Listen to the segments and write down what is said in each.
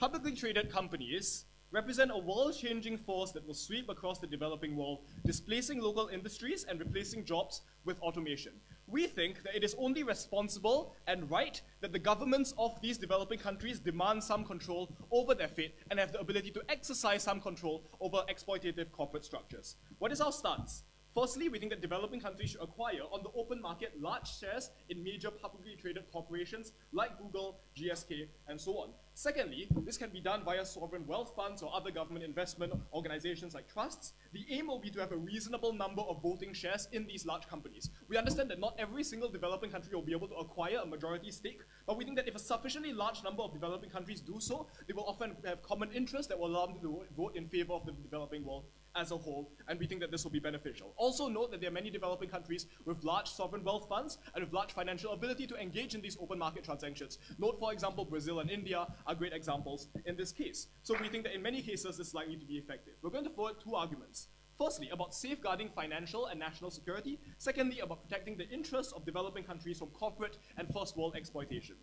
publicly traded companies represent a world-changing force that will sweep across the developing world, displacing local industries and replacing jobs with automation. We think that it is only responsible and right that the governments of these developing countries demand some control over their fate and have the ability to exercise some control over exploitative corporate structures. What is our stance? Firstly, we think that developing countries should acquire on the open market large shares in major publicly traded corporations like Google, GSK, and so on. Secondly, this can be done via sovereign wealth funds or other government investment organizations like trusts. The aim will be to have a reasonable number of voting shares in these large companies. We understand that not every single developing country will be able to acquire a majority stake, but we think that if a sufficiently large number of developing countries do so, they will often have common interests that will allow them to vote in favor of the developing world as a whole, and we think that this will be beneficial. Also note that there are many developing countries with large sovereign wealth funds and with large financial ability to engage in these open market transactions. Note, for example, Brazil and India are great examples in this case. So we think that in many cases, this is likely to be effective. We're going to forward two arguments. Firstly, about safeguarding financial and national security. Secondly, about protecting the interests of developing countries from corporate and first world exploitation.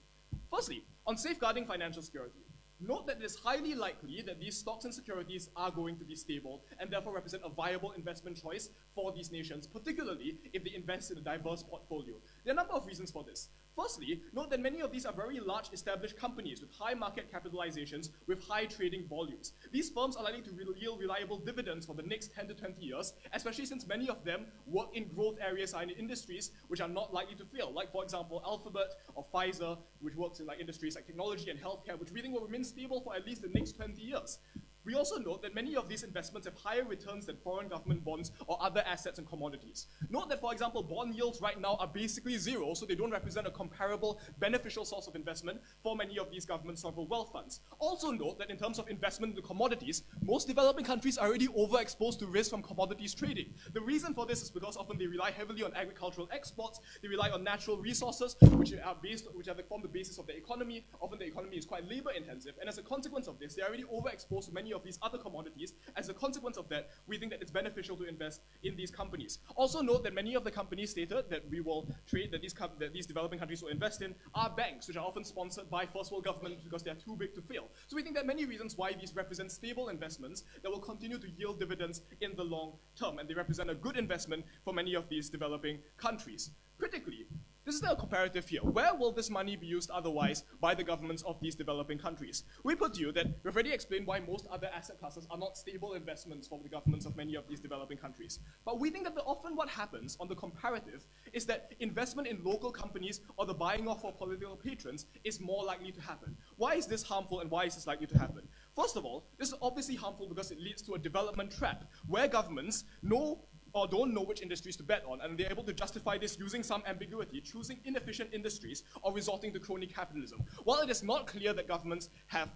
Firstly, on safeguarding financial security. Note that it is highly likely that these stocks and securities are going to be stable and therefore represent a viable investment choice for these nations, particularly if they invest in a diverse portfolio. There are a number of reasons for this. Firstly, note that many of these are very large established companies with high market capitalizations with high trading volumes. These firms are likely to yield reliable dividends for the next 10 to 20 years, especially since many of them work in growth areas and in industries which are not likely to fail, like for example Alphabet or Pfizer, which works in industries like technology and healthcare, which we think will remain stable for at least the next 20 years. We also note that many of these investments have higher returns than foreign government bonds or other assets and commodities. Note that, for example, bond yields right now are basically zero, so they don't represent a comparable, beneficial source of investment for many of these government sovereign wealth funds. Also note that in terms of investment into commodities, most developing countries are already overexposed to risk from commodities trading. The reason for this is because often they rely heavily on agricultural exports, they rely on natural resources, which form the basis of the economy. Often the economy is quite labor intensive, and as a consequence of this, they're already overexposed to many of these other commodities. As a consequence of that, we think that it's beneficial to invest in these companies. Also note that many of the companies stated that we will trade, that these developing countries will invest in, are banks, which are often sponsored by first world governments because they are too big to fail. So we think there are many reasons why these represent stable investments that will continue to yield dividends in the long term, and they represent a good investment for many of these developing countries. Critically, this is a comparative here. Where will this money be used otherwise by the governments of these developing countries? We put to you that we've already explained why most other asset classes are not stable investments for the governments of many of these developing countries. But we think that often what happens on the comparative is that investment in local companies or the buying off of political patrons is more likely to happen. Why is this harmful and why is this likely to happen? First of all, this is obviously harmful because it leads to a development trap where governments know or don't know which industries to bet on, and they're able to justify this using some ambiguity, choosing inefficient industries or resorting to crony capitalism. While it is not clear that governments have,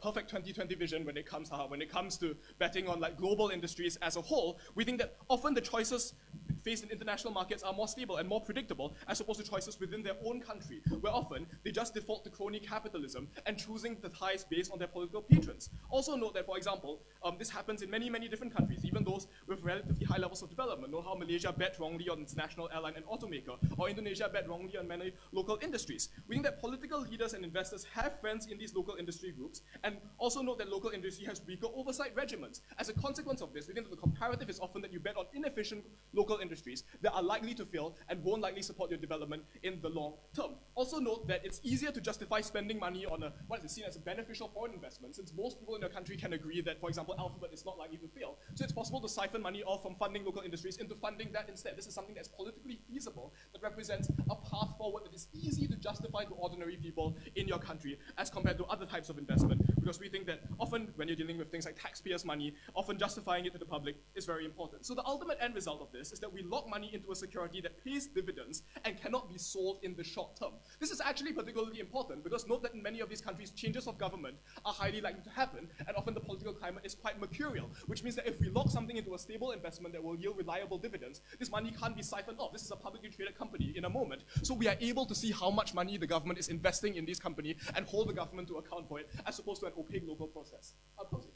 perfect 2020 vision when it comes to betting on global industries as a whole, we think that often the choices faced in international markets are more stable and more predictable as opposed to choices within their own country, where often they just default to crony capitalism and choosing the ties based on their political patrons. Also note that, for example, this happens in many, many different countries, even those with relatively high levels of development. Note how Malaysia bet wrongly on its national airline and automaker, or Indonesia bet wrongly on many local industries. We think that political leaders and investors have friends in these local industry groups, and also note that local industry has weaker oversight regimens. As a consequence of this, we think that the comparative is often that you bet on inefficient local industries that are likely to fail and won't likely support your development in the long term. Also note that it's easier to justify spending money on what is seen as a beneficial foreign investment, since most people in the country can agree that, for example, Alphabet is not likely to fail. So it's possible to siphon money off from funding local industries into funding that instead. This is something that's politically feasible, that represents a path forward that is easy to justify to ordinary people in your country as compared to other types of investment, because we think that often when you're dealing with things like taxpayers' money, often justifying it to the public is very important. So the ultimate end result of this is that we lock money into a security that pays dividends and cannot be sold in the short term. This is actually particularly important because note that in many of these countries, changes of government are highly likely to happen, and often the political climate is quite mercurial, which means that if we lock something into a stable investment that will yield reliable dividends, this money can't be siphoned off. This is a publicly traded company in a moment, so we are able to see how much money the government is investing in this company and hold the government to account for it, as opposed to an opaque local process. I'll close it.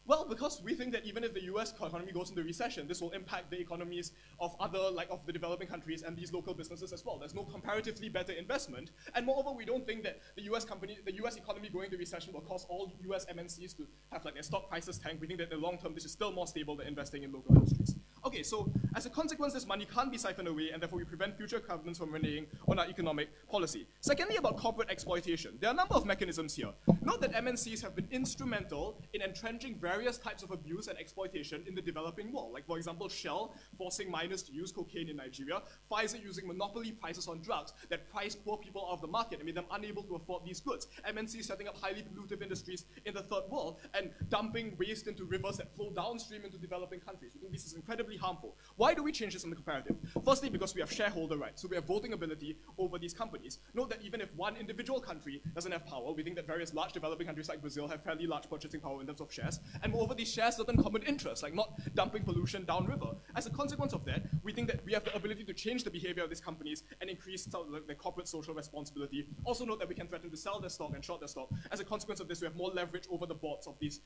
Well, Well, because we think that even if the US economy goes into recession, this will impact the economies of of the developing countries and these local businesses as well. There's no comparatively better investment. And moreover, we don't think that the US economy going into recession will cause all US MNCs to have like their stock prices tank. We think that in the long term, this is still more stable than investing in local industries. Okay, so as a consequence, this money can't be siphoned away, and therefore we prevent future governments from reneging on our economic policy. Secondly, about corporate exploitation. There are a number of mechanisms here. Note that MNCs have been instrumental in entrenching various types of abuse and exploitation in the developing world. Like, for example, Shell forcing miners to use cocaine in Nigeria, Pfizer using monopoly prices on drugs that price poor people out of the market and made them unable to afford these goods. MNCs setting up highly pollutive industries in the third world and dumping waste into rivers that flow downstream into developing countries. We think this is incredibly harmful. Why do we change this in the comparative? Firstly, because we have shareholder rights, so we have voting ability over these companies. Note that even if one individual country doesn't have power, we think that various large developing countries like Brazil have fairly large purchasing power in terms of shares, and moreover, these share certain common interests, like not dumping pollution downriver. As a consequence of that, we think that we have the ability to change the behavior of these companies and increase their corporate social responsibility. Also note that we can threaten to sell their stock and short their stock. As a consequence of this, we have more leverage over the boards of these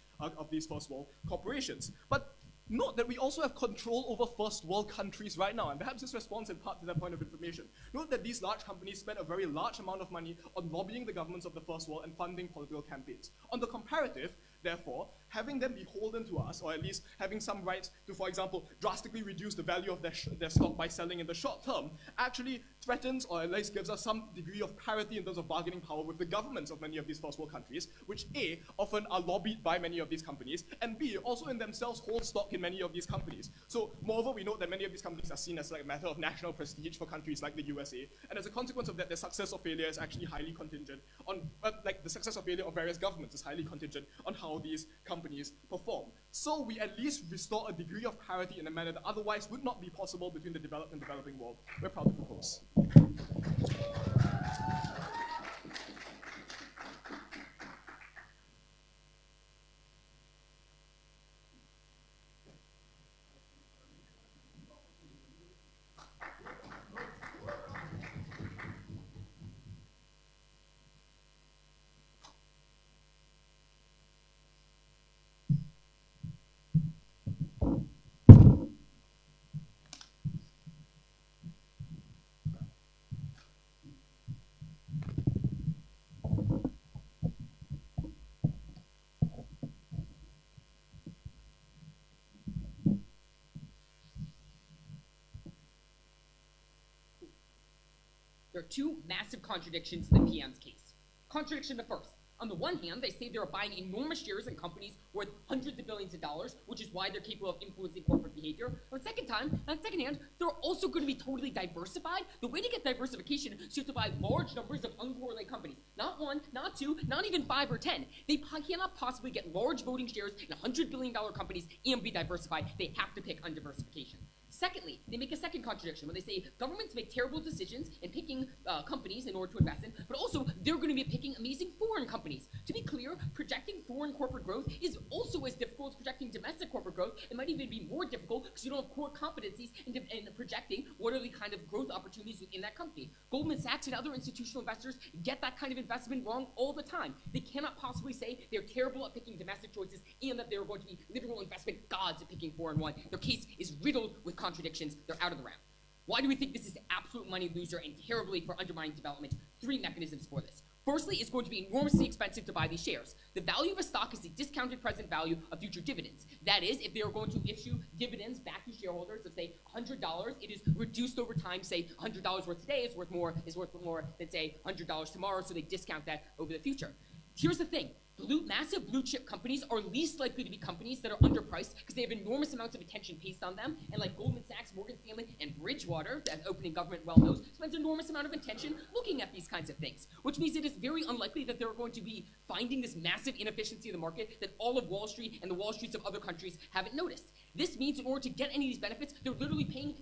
first world corporations. But note that we also have control over first world countries right now, and perhaps this responds in part to that point of information. Note that these large companies spend a very large amount of money on lobbying the governments of the first world and funding political campaigns. On the comparative, therefore, having them beholden to us, or at least having some rights to, for example, drastically reduce the value of their stock by selling in the short term, actually threatens, or at least gives us some degree of parity in terms of bargaining power with the governments of many of these first world countries, which A, often are lobbied by many of these companies, and B, also in themselves hold stock in many of these companies. So moreover, we know that many of these companies are seen as like a matter of national prestige for countries like the USA, and as a consequence of that, their success or failure is actually highly contingent on, like the success or failure of various governments is highly contingent on how these companies perform. So we at least restore a degree of parity in a manner that otherwise would not be possible between the developed and developing world. We're proud to propose. There are two massive contradictions in the PM's case. Contradiction the first. On the one hand, they say they're buying enormous shares in companies worth hundreds of billions of dollars, which is why they're capable of influencing corporate behavior. On the second hand, they're also going to be totally diversified. The way to get diversification is you have to buy large numbers of uncorrelated companies. Not one, not two, not even 5 or 10. They cannot possibly get large voting shares in $100 billion companies and be diversified. They have to pick undiversification. Secondly, they make a second contradiction when they say governments make terrible decisions in picking companies in order to invest in, but also they're going to be picking amazing foreign companies. To be clear, projecting foreign corporate growth is also as difficult as projecting domestic corporate growth. It might even be more difficult because you don't have core competencies in projecting what are the kind of growth opportunities within that company. Goldman Sachs and other institutional investors get that kind of investment wrong all the time. They cannot possibly say they're terrible at picking domestic choices and that they're going to be literal investment gods at picking foreign one. Their case is riddled with contradictions. They're out of the round. Why do we think this is an absolute money loser and terribly for undermining development? 3 mechanisms for this. Firstly, it's going to be enormously expensive to buy these shares. The value of a stock is the discounted present value of future dividends. That is, if they are going to issue dividends back to shareholders of, say, $100, it is reduced over time. Say, $100 worth today is worth more than, say, $100 tomorrow, so they discount that over the future. Here's the thing. Massive blue chip companies are least likely to be companies that are underpriced because they have enormous amounts of attention placed on them. And like Goldman Sachs, Morgan Stanley, and Bridgewater, that opening government well knows, spends an enormous amount of attention looking at these kinds of things, which means it is very unlikely that they're going to be finding this massive inefficiency of the market that all of Wall Street and the Wall Streets of other countries haven't noticed. This means in order to get any of these benefits, they're literally paying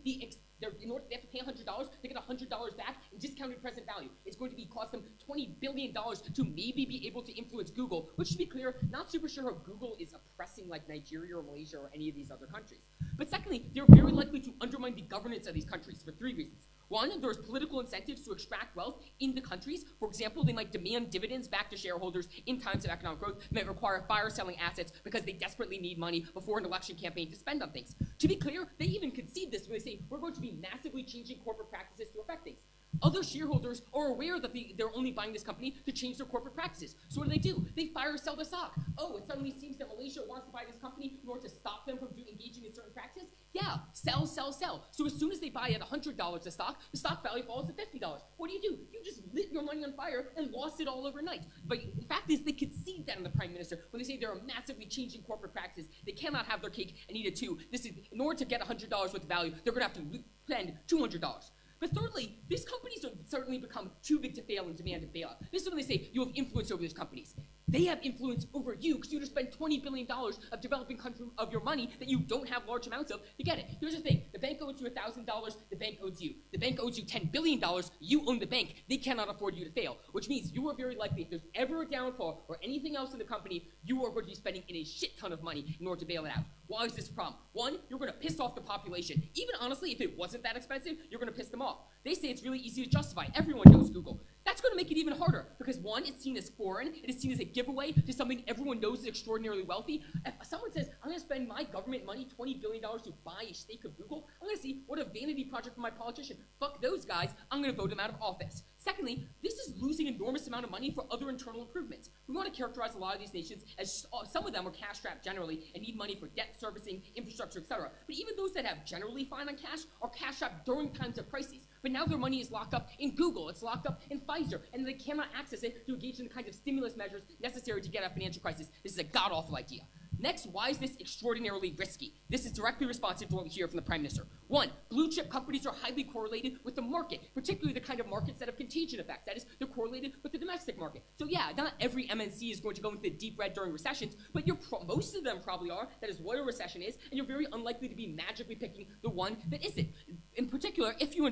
in order they have to pay $100, they get $100 back in discounted present value. It's going to cost them $20 billion to maybe be able to influence Google, which, to be clear, not super sure how Google is oppressing like Nigeria or Malaysia or any of these other countries. But secondly, they're very likely to undermine the governance of these countries for 3 reasons. One, there's political incentives to extract wealth in the countries. For example, they might demand dividends back to shareholders in times of economic growth, might require fire selling assets because they desperately need money before an election campaign to spend on things. To be clear, they even concede this when they say we're going to be massively changing corporate practices to affect things. Other shareholders are aware that they're only buying this company to change their corporate practices. So what do? They fire sell the stock. Oh, it suddenly seems that Malaysia wants to buy this company in order to stop them from engaging in certain practices? Yeah, sell, sell, sell. So as soon as they buy at $100 a stock, the stock value falls to $50. What do? You just lit your money on fire and lost it all overnight. But the fact is, they concede that in the Prime Minister when they say they're massively changing corporate practices. They cannot have their cake and eat it too. This is, in order to get $100 worth of value, they're going to have to spend $200. But thirdly, these companies have certainly become too big to fail and demand a bailout. This is when they say you have influence over these companies. They have influence over you because you just spend $20 billion of developing country of your money that you don't have large amounts of to get it. Here's the thing. The bank owes you $1,000. The bank owes you. The bank owes you $10 billion. You own the bank. They cannot afford you to fail, which means you are very likely, if there's ever a downfall or anything else in the company, you are going to be spending in a shit ton of money in order to bail it out. Why is this a problem? One, you're going to piss off the population. Even honestly, if it wasn't that expensive, you're going to piss them off. They say it's really easy to justify. Everyone knows Google. That's going to make it even harder because one, it's seen as foreign. It is seen as a giveaway to something everyone knows is extraordinarily wealthy. If someone says, I'm going to spend my government money, $20 billion to buy a stake of Google, I'm going to see what a vanity project for my politician. Fuck those guys. I'm going to vote them out of office. Secondly, this is losing enormous amount of money for other internal improvements. We want to characterize a lot of these nations as some of them are cash-strapped generally and need money for debt servicing, infrastructure, etc. But even those that have generally fine on cash are cash-strapped during times of crises. But now their money is locked up in Google, it's locked up in Pfizer, and they cannot access it to engage in the kinds of stimulus measures necessary to get out of financial crisis. This is a god-awful idea. Next, why is this extraordinarily risky? This is directly responsive to what we hear from the Prime Minister. One, blue chip companies are highly correlated with the market, particularly the kind of markets that have contagion effects. That is, they're correlated with the domestic market. So yeah, not every MNC is going to go into the deep red during recessions, but most of them probably are. That is what a recession is, and you're very unlikely to be magically picking the one that isn't. In particular, if you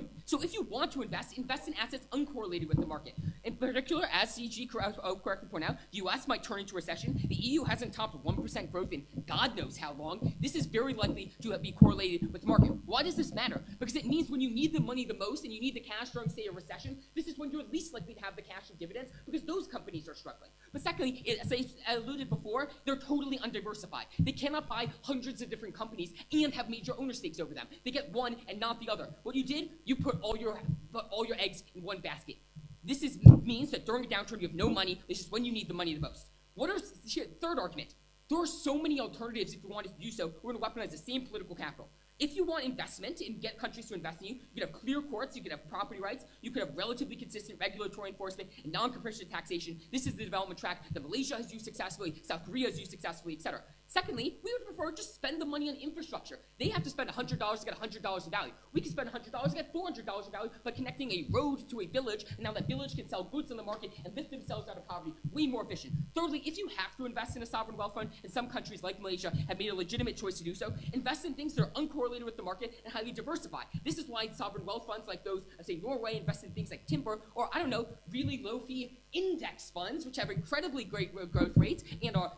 want to invest in assets uncorrelated with the market. In particular, as CG correctly pointed out, the US might turn into recession. The EU hasn't topped 1% growth in God knows how long. This is very likely to be correlated with the market. Why does this matter? Because it means when you need the money the most and you need the cash during, say, a recession, this is when you're least likely to have the cash and dividends because those companies are struggling. But secondly, as I alluded before, they're totally undiversified. They cannot buy hundreds of different companies and have major owner stakes over them. They get one and not the other. What you did, you put all your eggs in one basket. This means that during a downturn you have no money. This is when you need the money the most. Third argument. There are so many alternatives if you wanted to do so. We're going to weaponize the same political capital. If you want investment and get countries to invest in you, you could have clear courts, you could have property rights, you could have relatively consistent regulatory enforcement and non-competitive taxation. This is the development track that Malaysia has used successfully, South Korea has used successfully, etc. Secondly, we would prefer just spend the money on infrastructure. They have to spend $100 to get $100 of value. We can spend $100 to get $400 of value by connecting a road to a village, and now that village can sell goods on the market and lift themselves out of poverty. Way more efficient. Thirdly, if you have to invest in a sovereign wealth fund, and some countries like Malaysia have made a legitimate choice to do so, invest in things that are uncorrelated with the market and highly diversified. This is why sovereign wealth funds like those of, say, Norway invest in things like timber, or, I don't know, really low-fee index funds, which have incredibly great growth rates and are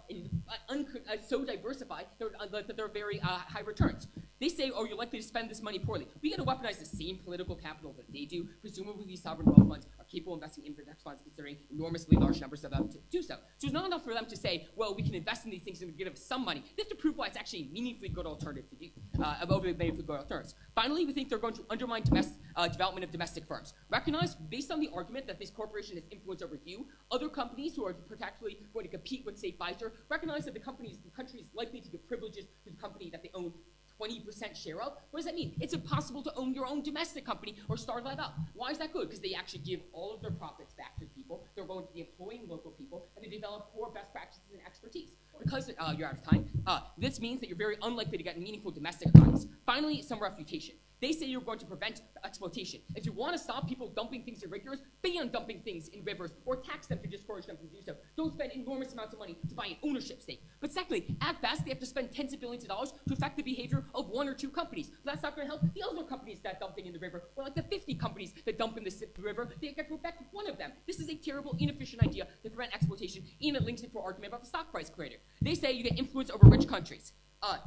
so diversified that they're very high returns. They say, oh, you're likely to spend this money poorly. We got to weaponize the same political capital that they do. Presumably, these sovereign wealth funds are capable of investing in index funds, considering enormously large numbers of them to do so. So it's not enough for them to say, well, we can invest in these things and give us some money. They have to prove why it's actually a meaningfully good alternative to do, meaningfully good alternatives. Finally, we think they're going to undermine development of domestic firms. Recognize, based on the argument that this corporation has influence over you, other companies who are particularly going to compete with, say, Pfizer, recognize that the country is likely to give privileges to the company that they own 20% share of. What does that mean? It's impossible to own your own domestic company or start that up. Why is that good? Because they actually give all of their profits back to people. They're going to be employing local people, and they develop core best practices and expertise. Because you're out of time, this means that you're very unlikely to get meaningful domestic economies. Finally, some refutation. They say you're going to prevent exploitation. If you want to stop people dumping things in rivers, ban dumping things in rivers or tax them to discourage them from doing so. Don't spend enormous amounts of money to buy an ownership stake. But secondly, at best, they have to spend tens of billions of dollars to affect the behavior of one or two companies. But that's not going to help the other companies that dumping in the river, or like the 50 companies that dump in the river. They get to affect one of them. This is a terrible, inefficient idea to prevent exploitation, and it links it to our argument about the stock price creator. They say you get influence over rich countries.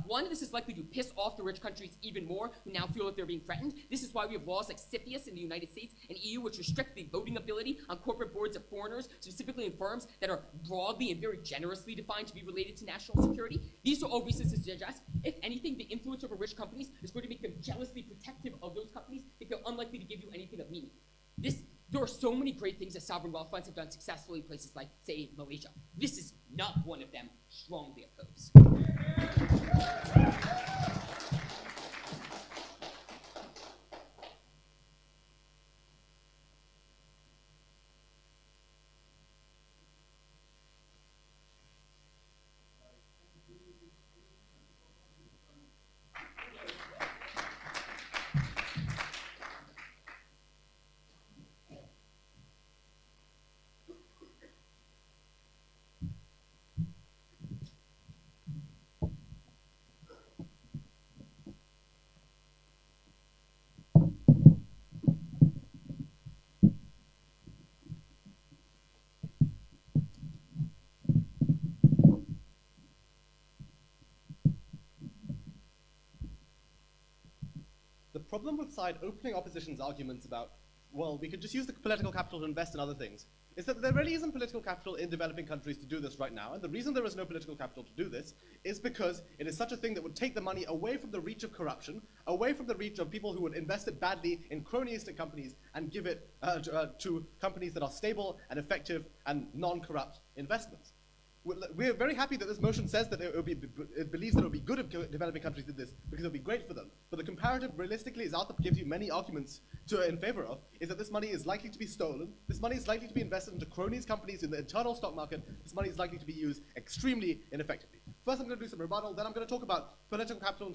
One, this is likely to piss off the rich countries even more, who now feel that they're being threatened. This is why we have laws like CFIUS in the United States and EU, which restrict the voting ability on corporate boards of foreigners, specifically in firms that are broadly and very generously defined to be related to national security. These are all reasons to suggest, if anything, the influence over rich companies is going to make them jealously protective of those companies if they're unlikely to give you anything of meaning. There are so many great things that sovereign wealth funds have done successfully in places like, say, Malaysia. This is not one of them. Strongly opposed. The problem with side opening opposition's arguments about, well, we could just use the political capital to invest in other things, is that there really isn't political capital in developing countries to do this right now. And the reason there is no political capital to do this is because it is such a thing that would take the money away from the reach of corruption, away from the reach of people who would invest it badly in cronyistic companies and give it to companies that are stable and effective and non-corrupt investments. We're very happy that this motion says that it believes that it would be good if developing countries did this because it would be great for them. But the comparative, realistically, as Arthur gives you many arguments in favor of, is that this money is likely to be stolen. This money is likely to be invested into cronies companies in the internal stock market. This money is likely to be used extremely ineffectively. First, I'm going to do some rebuttal. Then I'm going to talk about political capital,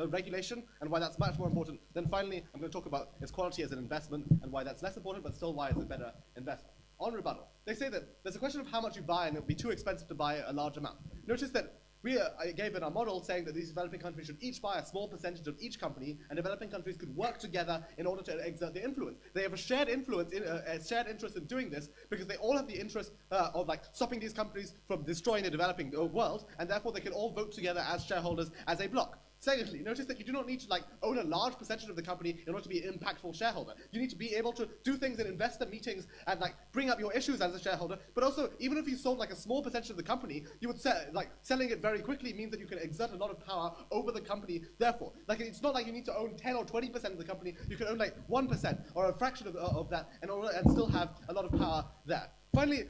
regulation, and why that's much more important. Then finally, I'm going to talk about its quality as an investment and why that's less important, but still why it's a better investment. On rebuttal, they say that there's a question of how much you buy, and it would be too expensive to buy a large amount. Notice that we gave in our model saying that these developing countries should each buy a small percentage of each company, and developing countries could work together in order to exert their influence. They have a shared influence, a shared interest in doing this, because they all have the interest of stopping these companies from destroying the developing world, and therefore they can all vote together as shareholders as a bloc. Secondly, notice that you do not need to own a large percentage of the company in order to be an impactful shareholder. You need to be able to do things in investor meetings and bring up your issues as a shareholder. But also, even if you sold a small percentage of the company, you would selling it very quickly means that you can exert a lot of power over the company. Therefore, it's not like you need to own 10 or 20% of the company. You can own 1% or a fraction of that, and still have a lot of power there. Finally,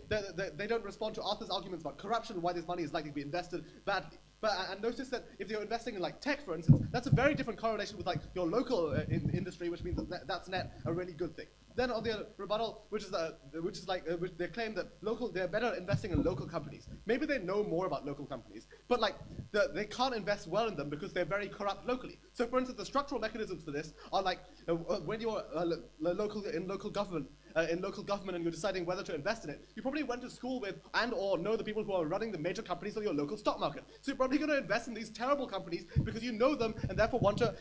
they don't respond to Arthur's arguments about corruption and why this money is likely to be invested badly. And notice that if you're investing in tech, for instance, that's a very different correlation with your local industry, which means that's net a really good thing. Then on the rebuttal, which they claim that they're better at investing in local companies. Maybe they know more about local companies, but they can't invest well in them because they're very corrupt locally. So, for instance, the structural mechanisms for this are when you're in local government. And you're deciding whether to invest in it, you probably went to school with or know the people who are running the major companies of your local stock market. So you're probably going to invest in these terrible companies because you know them and therefore want to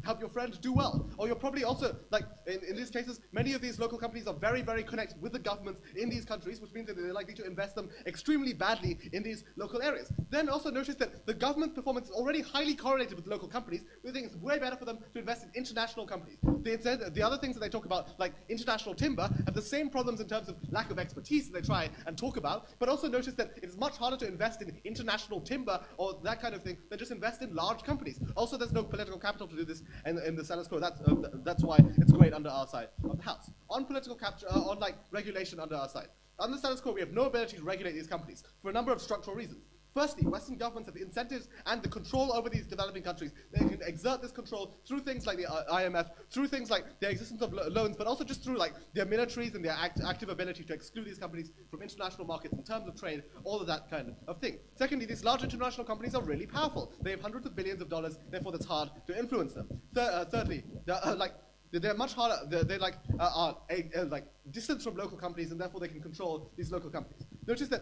help your friend do well. Or you're probably also in these cases, many of these local companies are very, very connected with the governments in these countries, which means that they're likely to invest them extremely badly in these local areas. Then also notice that the government's performance is already highly correlated with local companies. We think it's way better for them to invest in international companies. They said the other things that they talk about, like international timber, have the same problems in terms of lack of expertise that they try and talk about, but also notice that it's much harder to invest in international timber or that kind of thing than just invest in large companies. Also, there's no political capital to do this in the status quo. That's why it's great under our side of the house. On political capture, on regulation under our side. Under the status quo, we have no ability to regulate these companies for a number of structural reasons. Firstly, Western governments have the incentives and the control over these developing countries. They can exert this control through things like the IMF, through things like the existence of loans, but also just through their militaries and their active ability to exclude these companies from international markets in terms of trade, all of that kind of thing. Secondly, these large international companies are really powerful. They have hundreds of billions of dollars, therefore it's hard to influence them. Thirdly, they're much harder. They are distant from local companies, and therefore they can control these local companies. Notice that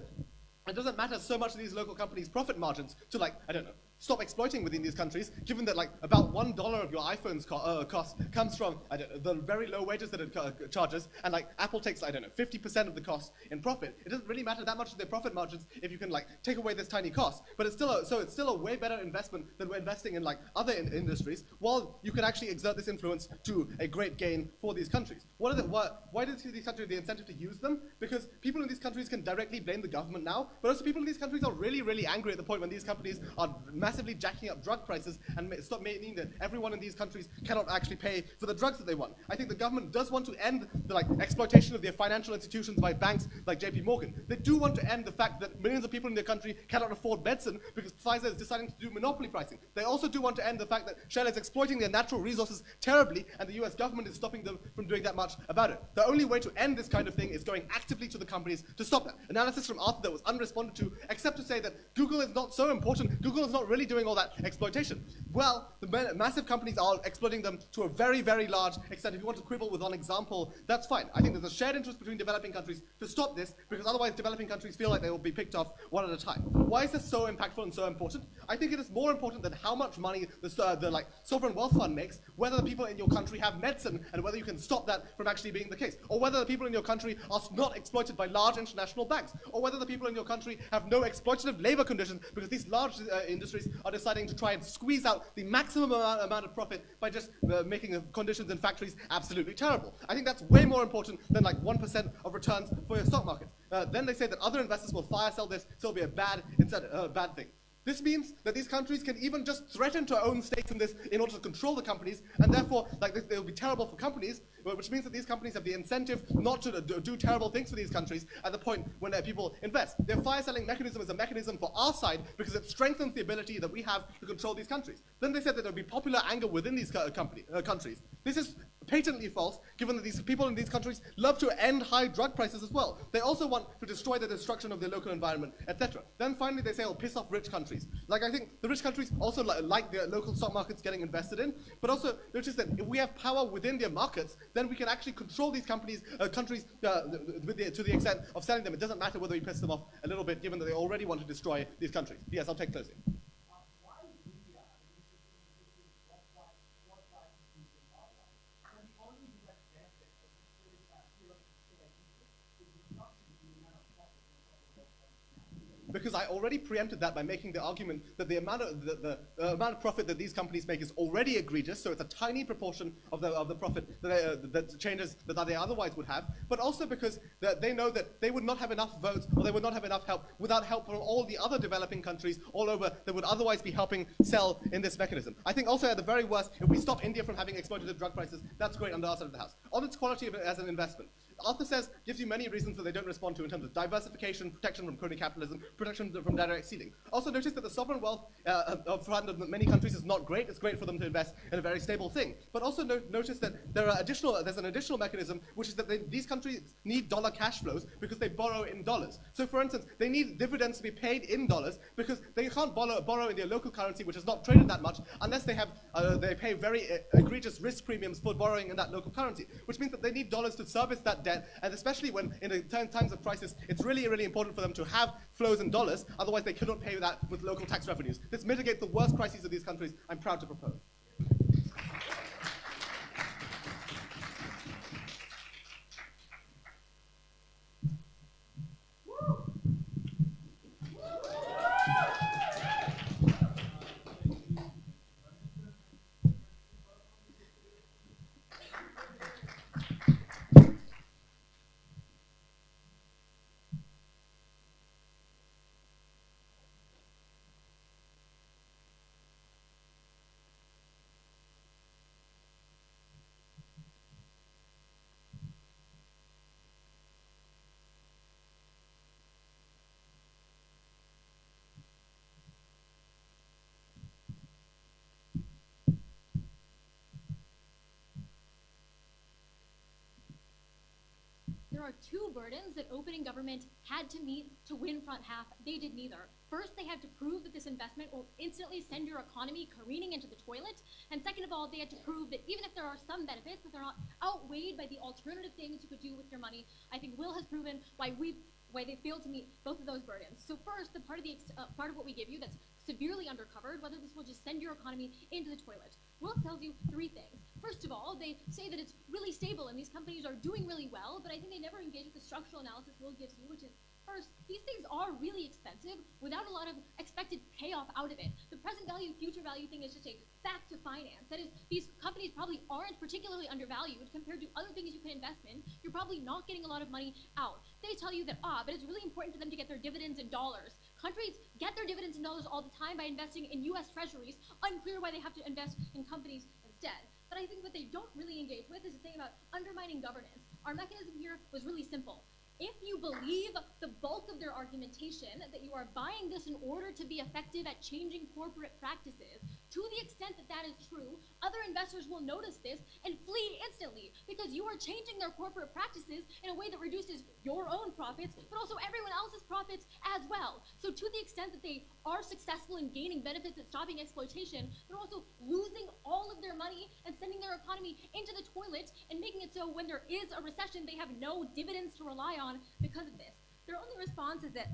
it doesn't matter so much of these local companies' profit margins to I don't know, stop exploiting within these countries, given that like about $1 of your iPhone's cost comes from the very low wages that it charges, and like Apple takes, I don't know, 50% of the cost in profit. It doesn't really matter that much of their profit margins if you can like take away this tiny cost. But it's still a way better investment than we're investing in like other industries, while you can actually exert this influence to a great gain for these countries. Why do these countries have the incentive to use them? Because people in these countries can directly blame the government now, but also people in these countries are really, really angry at the point when these companies are massively jacking up drug prices and stop meaning that everyone in these countries cannot actually pay for the drugs that they want. I think the government does want to end the like exploitation of their financial institutions by banks like JP Morgan. They do want to end the fact that millions of people in their country cannot afford medicine because Pfizer is deciding to do monopoly pricing. They also do want to end the fact that Shell is exploiting their natural resources terribly, and the US government is stopping them from doing that much about it. The only way to end this kind of thing is going actively to the companies to stop that. Analysis from Arthur that was unresponded to, except to say that Google is not so important. Google is not really doing all that exploitation. Well, the massive companies are exploiting them to a very, very large extent. If you want to quibble with one example, that's fine. I think there's a shared interest between developing countries to stop this, because otherwise developing countries feel like they will be picked off one at a time. Why is this so impactful and so important? I think it is more important than how much money the like sovereign wealth fund makes, whether the people in your country have medicine and whether you can stop that from actually being the case, or whether the people in your country are not exploited by large international banks, or whether the people in your country have no exploitative labor conditions because these large industries are deciding to try and squeeze out the maximum amount of profit by just making the conditions in factories absolutely terrible. I think that's way more important than like 1% of returns for your stock market. Then they say that other investors will fire sell this, so it'll be a bad thing. This means that these countries can even just threaten to own stakes in this in order to control the companies, and therefore, like, it will be terrible for companies, which means that these companies have the incentive not to do terrible things for these countries at the point when people invest. Their fire-selling mechanism is a mechanism for our side because it strengthens the ability that we have to control these countries. Then they said that there will be popular anger within these countries. This is patently false, given that these people in these countries love to end high drug prices as well. They also want to destroy the destruction of their local environment, etc. Then finally they say it'll piss off rich countries. Like, I think the rich countries also like their local stock markets getting invested in, but also notice that if we have power within their markets, then we can actually control these countries to the extent of selling them. It doesn't matter whether we piss them off a little bit, given that they already want to destroy these countries. Yes, I'll take closing. Because I already preempted that by making the argument that the amount of profit that these companies make is already egregious, so it's a tiny proportion of the profit that changes that they otherwise would have, but also because they know that they would not have enough votes, or they would not have enough help without help from all the other developing countries all over that would otherwise be helping sell in this mechanism. I think also at the very worst, if we stop India from having exploitative drug prices, that's great on the other side of the house. On its quality as an investment, Arthur says, gives you many reasons that they don't respond to in terms of diversification, protection from crony capitalism, protection from direct seeding. Also notice that the sovereign wealth fund of many countries is not great. It's great for them to invest in a very stable thing. But also notice that there's an additional mechanism, which is that these countries need dollar cash flows because they borrow in dollars. So for instance, they need dividends to be paid in dollars because they can't borrow in their local currency, which is not traded that much, unless they pay very egregious risk premiums for borrowing in that local currency, which means that they need dollars to service that debt, and especially when in times of crisis, it's really, really important for them to have flows in dollars, otherwise they cannot pay that with local tax revenues. This mitigates the worst crises of these countries. I'm proud to propose. There are two burdens that opening government had to meet to win front half. They did neither. First, they had to prove that this investment will instantly send your economy careening into the toilet. And second of all, they had to prove that even if there are some benefits, that they're not outweighed by the alternative things you could do with your money. I think Will has proven why why they fail to meet both of those burdens. So first, the part of what we give you that's severely undercovered, whether this will just send your economy into the toilet. WUDC tells you three things. First of all, they say that it's really stable and these companies are doing really well, but I think they never engage with the structural analysis WUDC gives you, which is first, these things are really expensive without a lot of expected payoff out of it. The present value, future value thing is just a fact to finance. That is, these companies probably aren't particularly undervalued compared to other things you can invest in. You're probably not getting a lot of money out. They tell you that, but it's really important for them to get their dividends in dollars. Countries get their dividends in dollars all the time by investing in US treasuries. Unclear why they have to invest in companies instead. But I think what they don't really engage with is the thing about undermining governance. Our mechanism here was really simple. If you believe the bulk of their argumentation that you are buying this in order to be effective at changing corporate practices, to the extent that that is true, other investors will notice this and flee instantly because you are changing their corporate practices in a way that reduces your own profits, but also everyone else's profits as well. So to the extent that they are successful in gaining benefits at stopping exploitation, they're also losing all of their money and sending their economy into the toilet and making it so when there is a recession, they have no dividends to rely on because of this. Their only response is that,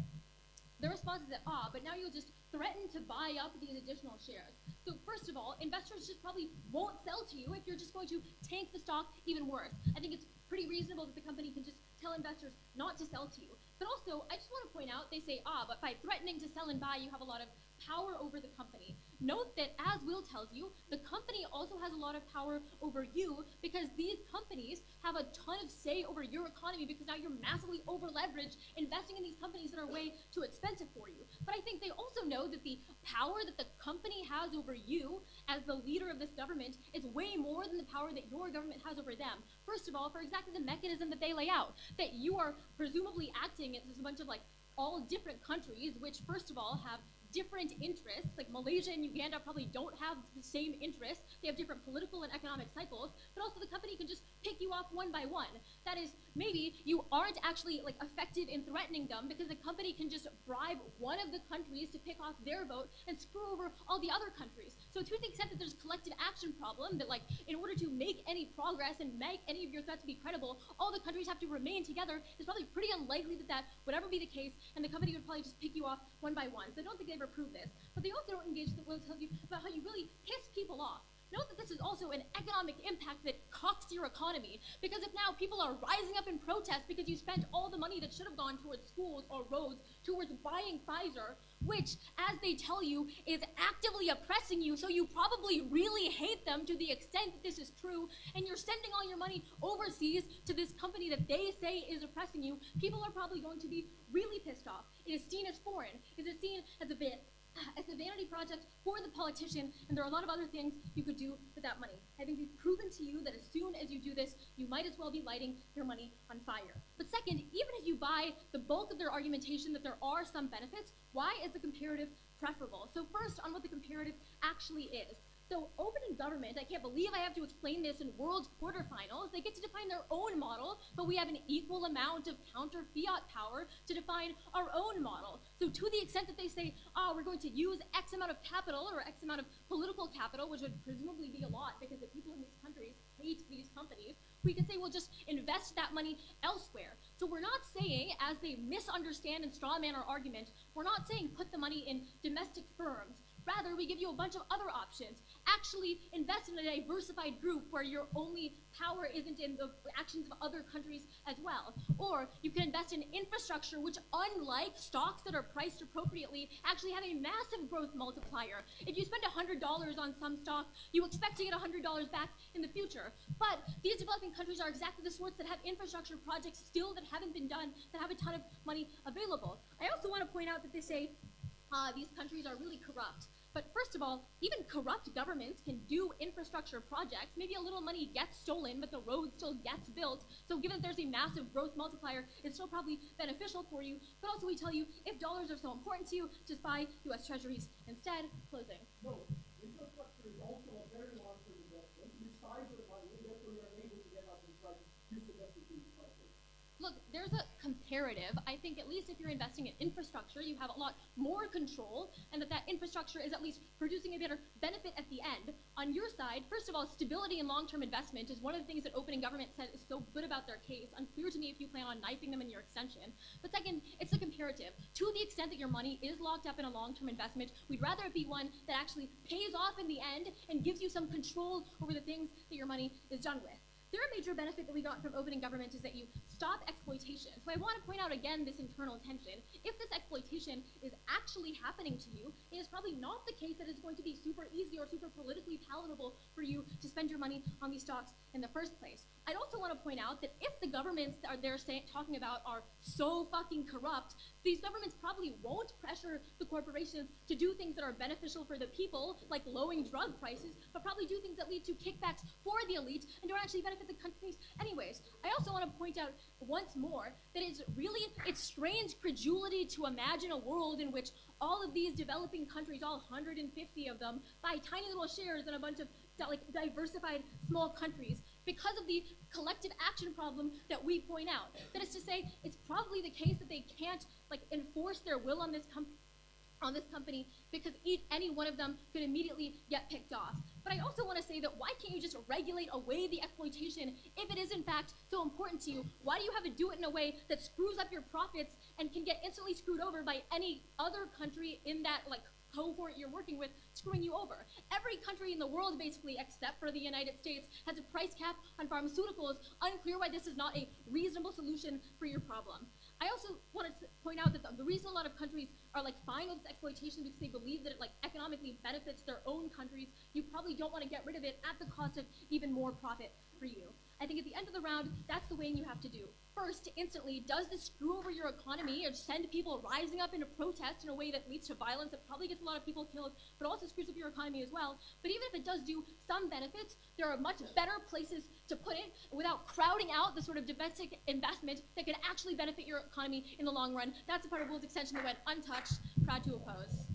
but now you'll just threaten to buy up these additional shares. So first of all, investors just probably won't sell to you if you're just going to tank the stock even worse. I think it's pretty reasonable that the company can just tell investors not to sell to you. But also, I just want to point out, they say, but by threatening to sell and buy, you have a lot of power over the company. Note that, as Will tells you, the company also has a lot of power over you because these companies have a ton of say over your economy because now you're massively over-leveraged investing in these companies that are way too expensive for you. But I think they also know that the power that the company has over you as the leader of this government is way more than the power that your government has over them. First of all, for exactly the mechanism that they lay out, that you are presumably acting as a bunch of all different countries, which first of all have different interests, like Malaysia and Uganda probably don't have the same interests. They have different political and economic cycles, but also the company can just pick you off one by one. That is, maybe you aren't actually effective in threatening them because the company can just bribe one of the countries to pick off their vote and screw over all the other countries. So to the extent that there's a collective action problem, that in order to make any progress and make any of your threats be credible, all the countries have to remain together, it's probably pretty unlikely that that would ever be the case, and the company would probably just pick you off one by one. So I don't think they ever prove this. But they also don't engage with what tells you about how you really piss people off. Note that this is also an economic impact that cocks your economy, because if now people are rising up in protest because you spent all the money that should have gone towards schools or roads towards buying Pfizer, which, as they tell you, is actively oppressing you, so you probably really hate them to the extent that this is true, and you're sending all your money overseas to this company that they say is oppressing you, people are probably going to be really pissed off. It is seen as foreign. It is seen as a vanity project for the politician, and there are a lot of other things you could do with that money. I think we've proven to you that as soon as you do this, you might as well be lighting your money on fire. But second, even if you buy the bulk of their argumentation that there are some benefits, why is the comparative preferable? So first, on what the comparative actually is. So open in government, I can't believe I have to explain this in World Quarterfinals. They get to define their own model, but we have an equal amount of counter fiat power to define our own model. So to the extent that they say, we're going to use X amount of capital or X amount of political capital, which would presumably be a lot because the people in these countries hate these companies, we can say we'll just invest that money elsewhere. So we're not saying, as they misunderstand and strawman our argument, we're not saying put the money in domestic firms. Rather, we give you a bunch of other options. Actually invest in a diversified group where your only power isn't in the actions of other countries as well. Or you can invest in infrastructure, which, unlike stocks that are priced appropriately, actually have a massive growth multiplier. If you spend $100 on some stock, you expect to get $100 back in the future. But these developing countries are exactly the sorts that have infrastructure projects still that haven't been done, that have a ton of money available. I also want to point out that they say these countries are really corrupt. But first of all, even corrupt governments can do infrastructure projects. Maybe a little money gets stolen, but the road still gets built. So given that there's a massive growth multiplier, it's still probably beneficial for you. But also we tell you, if dollars are so important to you, just buy US Treasuries instead. Closing. No, infrastructure is also a very long-term investment. You size it money, and therefore you're able to get out and try to use the best of these projects. Look, there's a comparative. I think at least if you're investing in infrastructure, you have a lot more control, and that infrastructure is at least producing a better benefit at the end. On your side, first of all, stability and long-term investment is one of the things that Opening Government said is so good about their case. Unclear to me if you plan on knifing them in your extension. But second, it's a comparative. To the extent that your money is locked up in a long-term investment, we'd rather it be one that actually pays off in the end and gives you some control over the things that your money is done with. The other major benefit that we got from Opening Government is that you stop exploitation. So I want to point out again this internal tension. If this exploitation is actually happening to you, it is probably not the case that it's going to be super easy or super politically palatable for you to spend your money on these stocks in the first place. I'd also want to point out that if the governments that they're talking about are so fucking corrupt, these governments probably won't pressure the corporations to do things that are beneficial for the people, like lowering drug prices, but probably do things that lead to kickbacks for the elite and don't actually benefit the countries anyways. I also want to point out once more that it's strange credulity to imagine a world in which all of these developing countries, all 150 of them, buy tiny little shares in a bunch of diversified small countries because of the collective action problem that we point out. That is to say, it's probably the case that they can't enforce their will on this company because any one of them could immediately get picked off. But I also want to say that why can't you just regulate away the exploitation if it is in fact so important to you? Why do you have to do it in a way that screws up your profits and can get instantly screwed over by any other country in that cohort you're working with screwing you over? Every country in the world, basically, except for the United States, has a price cap on pharmaceuticals. Unclear why this is not a reasonable solution for your problem. I also wanted to point out that the reason a lot of countries are fine with this exploitation because they believe that it economically benefits their own countries. You probably don't want to get rid of it at the cost of even more profit for you. I think at the end of the round, that's the weighing you have to do. First, instantly, does this screw over your economy or send people rising up into protest in a way that leads to violence that probably gets a lot of people killed, but also screws up your economy as well? But even if it does do some benefits, there are much better places to put it without crowding out the sort of domestic investment that can actually benefit your economy in the long run. That's a part of WUDC's extension that went untouched. Proud to oppose.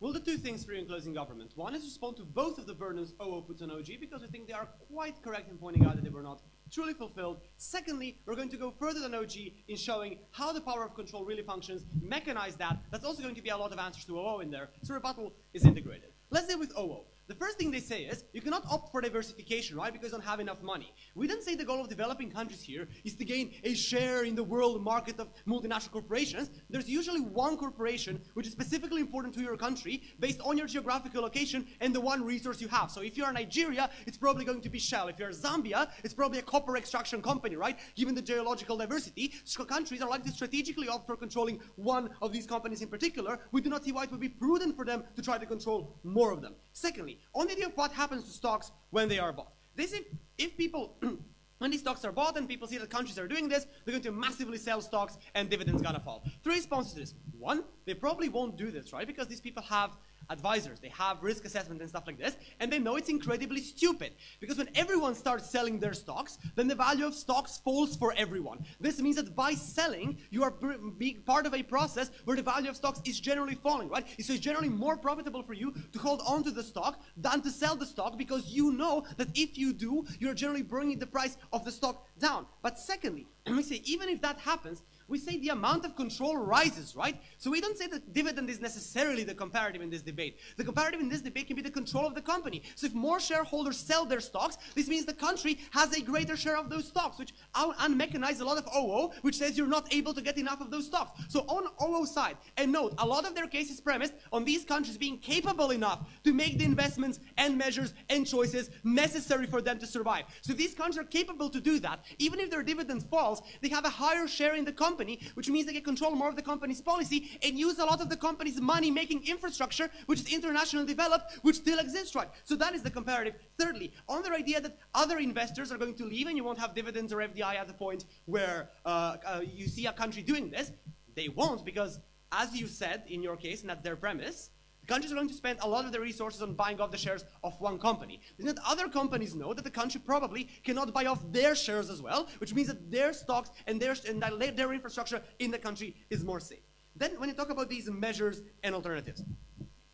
We'll do two things for you in closing government. One is respond to both of the burdens OO puts on OG because we think they are quite correct in pointing out that they were not truly fulfilled. Secondly, we're going to go further than OG in showing how the power of control really functions, mechanize that. That's also going to be a lot of answers to OO in there. So rebuttal is integrated. Let's deal with OO. The first thing they say is, you cannot opt for diversification, right, because you don't have enough money. We didn't say the goal of developing countries here is to gain a share in the world market of multinational corporations. There's usually one corporation which is specifically important to your country based on your geographical location and the one resource you have. So if you're Nigeria, it's probably going to be Shell. If you're Zambia, it's probably a copper extraction company, right? Given the geological diversity, countries are likely to strategically opt for controlling one of these companies in particular. We do not see why it would be prudent for them to try to control more of them. Secondly, on the idea of what happens to stocks when they are bought. They say if people, when these stocks are bought and people see that countries are doing this, they're going to massively sell stocks and dividends gonna fall. Three responses to this. One, they probably won't do this, right? Because these people have advisors, they have risk assessment and stuff like this, and they know it's incredibly stupid. Because when everyone starts selling their stocks, then the value of stocks falls for everyone. This means that by selling, you are being part of a process where the value of stocks is generally falling, right? So it's generally more profitable for you to hold on to the stock than to sell the stock because you know that if you do, you're generally bringing the price of the stock down. But secondly, we say even if that happens, we say the amount of control rises, right? So we don't say that dividend is necessarily the comparative in this debate. The comparative in this debate can be the control of the company. So if more shareholders sell their stocks, this means the country has a greater share of those stocks, which unmechanizes a lot of OO, which says you're not able to get enough of those stocks. So on OO side, and note, a lot of their case is premised on these countries being capable enough to make the investments and measures and choices necessary for them to survive. So if these countries are capable to do that, even if their dividend falls, they have a higher share in the company. company, which means they can control more of the company's policy and use a lot of the company's money-making infrastructure, which is internationally developed, which still exists, right? So that is the comparative. Thirdly, on the idea that other investors are going to leave and you won't have dividends or FDI at the point where you see a country doing this, they won't, because as you said in your case, and that's their premise, countries are going to spend a lot of their resources on buying off the shares of one company. Isn't it other companies know that the country probably cannot buy off their shares as well, which means that their stocks and their infrastructure in the country is more safe. Then when you talk about these measures and alternatives,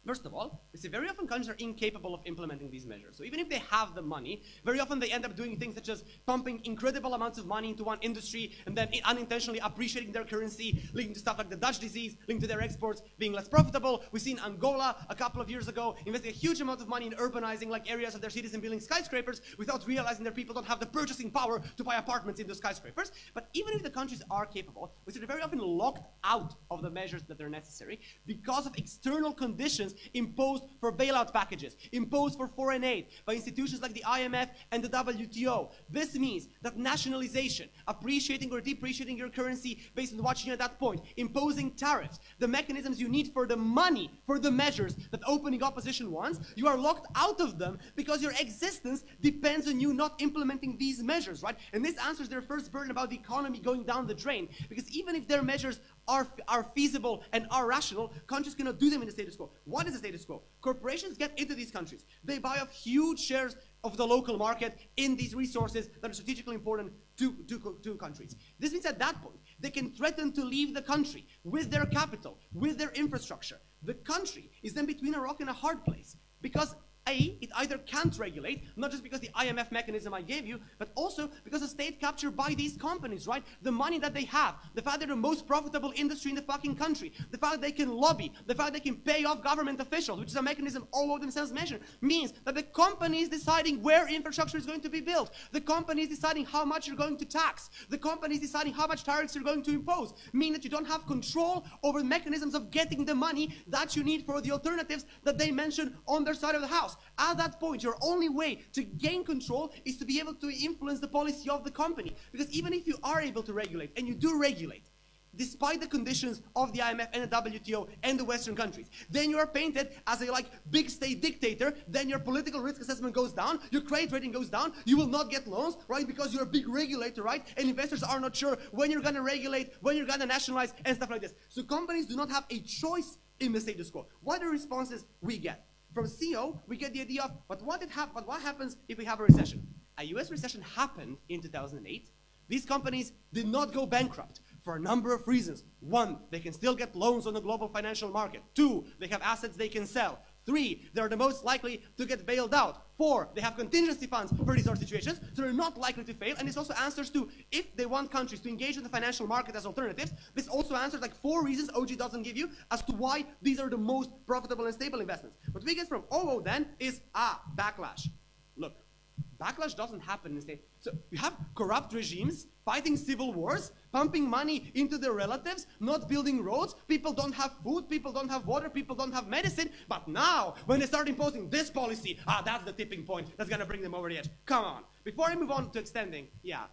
first of all, we see very often countries are incapable of implementing these measures. So even if they have the money, very often they end up doing things such as pumping incredible amounts of money into one industry and then unintentionally appreciating their currency, leading to stuff like the Dutch disease, linked to their exports being less profitable. We've seen Angola a couple of years ago investing a huge amount of money in urbanizing like areas of their cities and building skyscrapers without realizing their people don't have the purchasing power to buy apartments in those skyscrapers. But even if the countries are capable, we see they're very often locked out of the measures that are necessary because of external conditions imposed for bailout packages, imposed for foreign aid by institutions like the IMF and the WTO. This means that nationalization, appreciating or depreciating your currency based on watching at that point, imposing tariffs, the mechanisms you need for the money, for the measures that opening opposition wants, you are locked out of them because your existence depends on you not implementing these measures, right? And this answers their first burden about the economy going down the drain, because even if their measures are feasible and are rational, countries cannot do them in the status quo. What is the status quo? Corporations get into these countries. They buy up huge shares of the local market in these resources that are strategically important to countries. This means at that point, they can threaten to leave the country with their capital, with their infrastructure. The country is then between a rock and a hard place because it either can't regulate, not just because the IMF mechanism I gave you, but also because of state capture by these companies, right? The money that they have, the fact they're the most profitable industry in the fucking country, the fact that they can lobby, the fact they can pay off government officials, which is a mechanism all of themselves mentioned, means that the company is deciding where infrastructure is going to be built. The company is deciding how much you're going to tax. The company is deciding how much tariffs you're going to impose, meaning that you don't have control over the mechanisms of getting the money that you need for the alternatives that they mentioned on their side of the house. At that point, your only way to gain control is to be able to influence the policy of the company. Because even if you are able to regulate, and you do regulate, despite the conditions of the IMF and the WTO and the Western countries, then you are painted as a big state dictator, then your political risk assessment goes down, your credit rating goes down, you will not get loans, right, because you're a big regulator, right, and investors are not sure when you're going to regulate, when you're going to nationalize, and stuff like this. So companies do not have a choice in the status quo. What are the responses we get? From CEO, we get the idea of, but what happens if we have a recession? A US recession happened in 2008. These companies did not go bankrupt for a number of reasons. One, they can still get loans on the global financial market. Two, they have assets they can sell. Three, they're the most likely to get bailed out. Four, they have contingency funds for these sort of situations, so they're not likely to fail. And this also answers to, if they want countries to engage in the financial market as alternatives, this also answers 4 reasons OG doesn't give you as to why these are the most profitable and stable investments. What we get from OO then is, backlash. Look, backlash doesn't happen in the state. So you have corrupt regimes fighting civil wars, pumping money into their relatives, not building roads, people don't have food, people don't have water, people don't have medicine, but now, when they start imposing this policy, that's the tipping point that's gonna bring them over the edge. Come on. Before I move on to extending, yeah.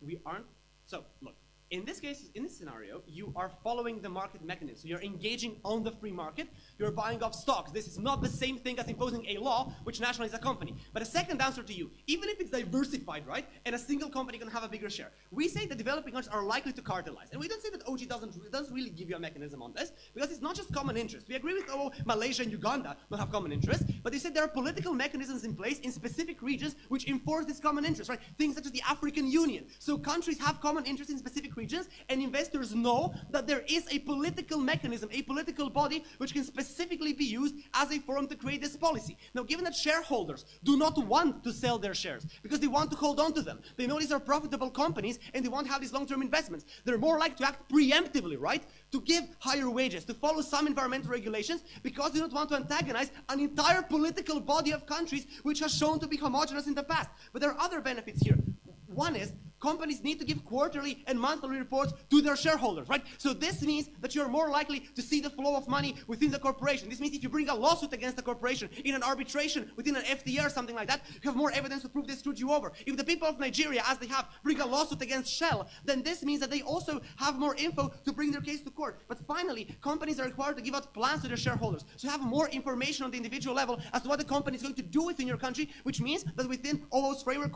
We aren't, so look, in this case, in this scenario, you are following the market mechanism. So you're engaging on the free market, you're buying off stocks. This is not the same thing as imposing a law which nationalizes a company. But a second answer to you, even if it's diversified, right, and a single company can have a bigger share, we say that developing countries are likely to cartelize. And we don't say that OG doesn't really give you a mechanism on this, because it's not just common interest. We agree with Malaysia and Uganda don't have common interest, but they said there are political mechanisms in place in specific regions which enforce this common interest, right? Things such as the African Union. So countries have common interests in specific regions, and investors know that there is a political mechanism, a political body, which can specifically be used as a forum to create this policy. Now, given that shareholders do not want to sell their shares because they want to hold on to them, they know these are profitable companies and they want to have these long-term investments, they're more likely to act preemptively, right? To give higher wages, to follow some environmental regulations, because they don't want to antagonize an entire political body of countries which has shown to be homogenous in the past. But there are other benefits here. One is, companies need to give quarterly and monthly reports to their shareholders, right? So this means that you're more likely to see the flow of money within the corporation. This means if you bring a lawsuit against the corporation in an arbitration within an FTA or something like that, you have more evidence to prove they screwed you over. If the people of Nigeria, as they have, bring a lawsuit against Shell, then this means that they also have more info to bring their case to court. But finally, companies are required to give out plans to their shareholders. So you have more information on the individual level as to what the company is going to do within your country, which means that within all those framework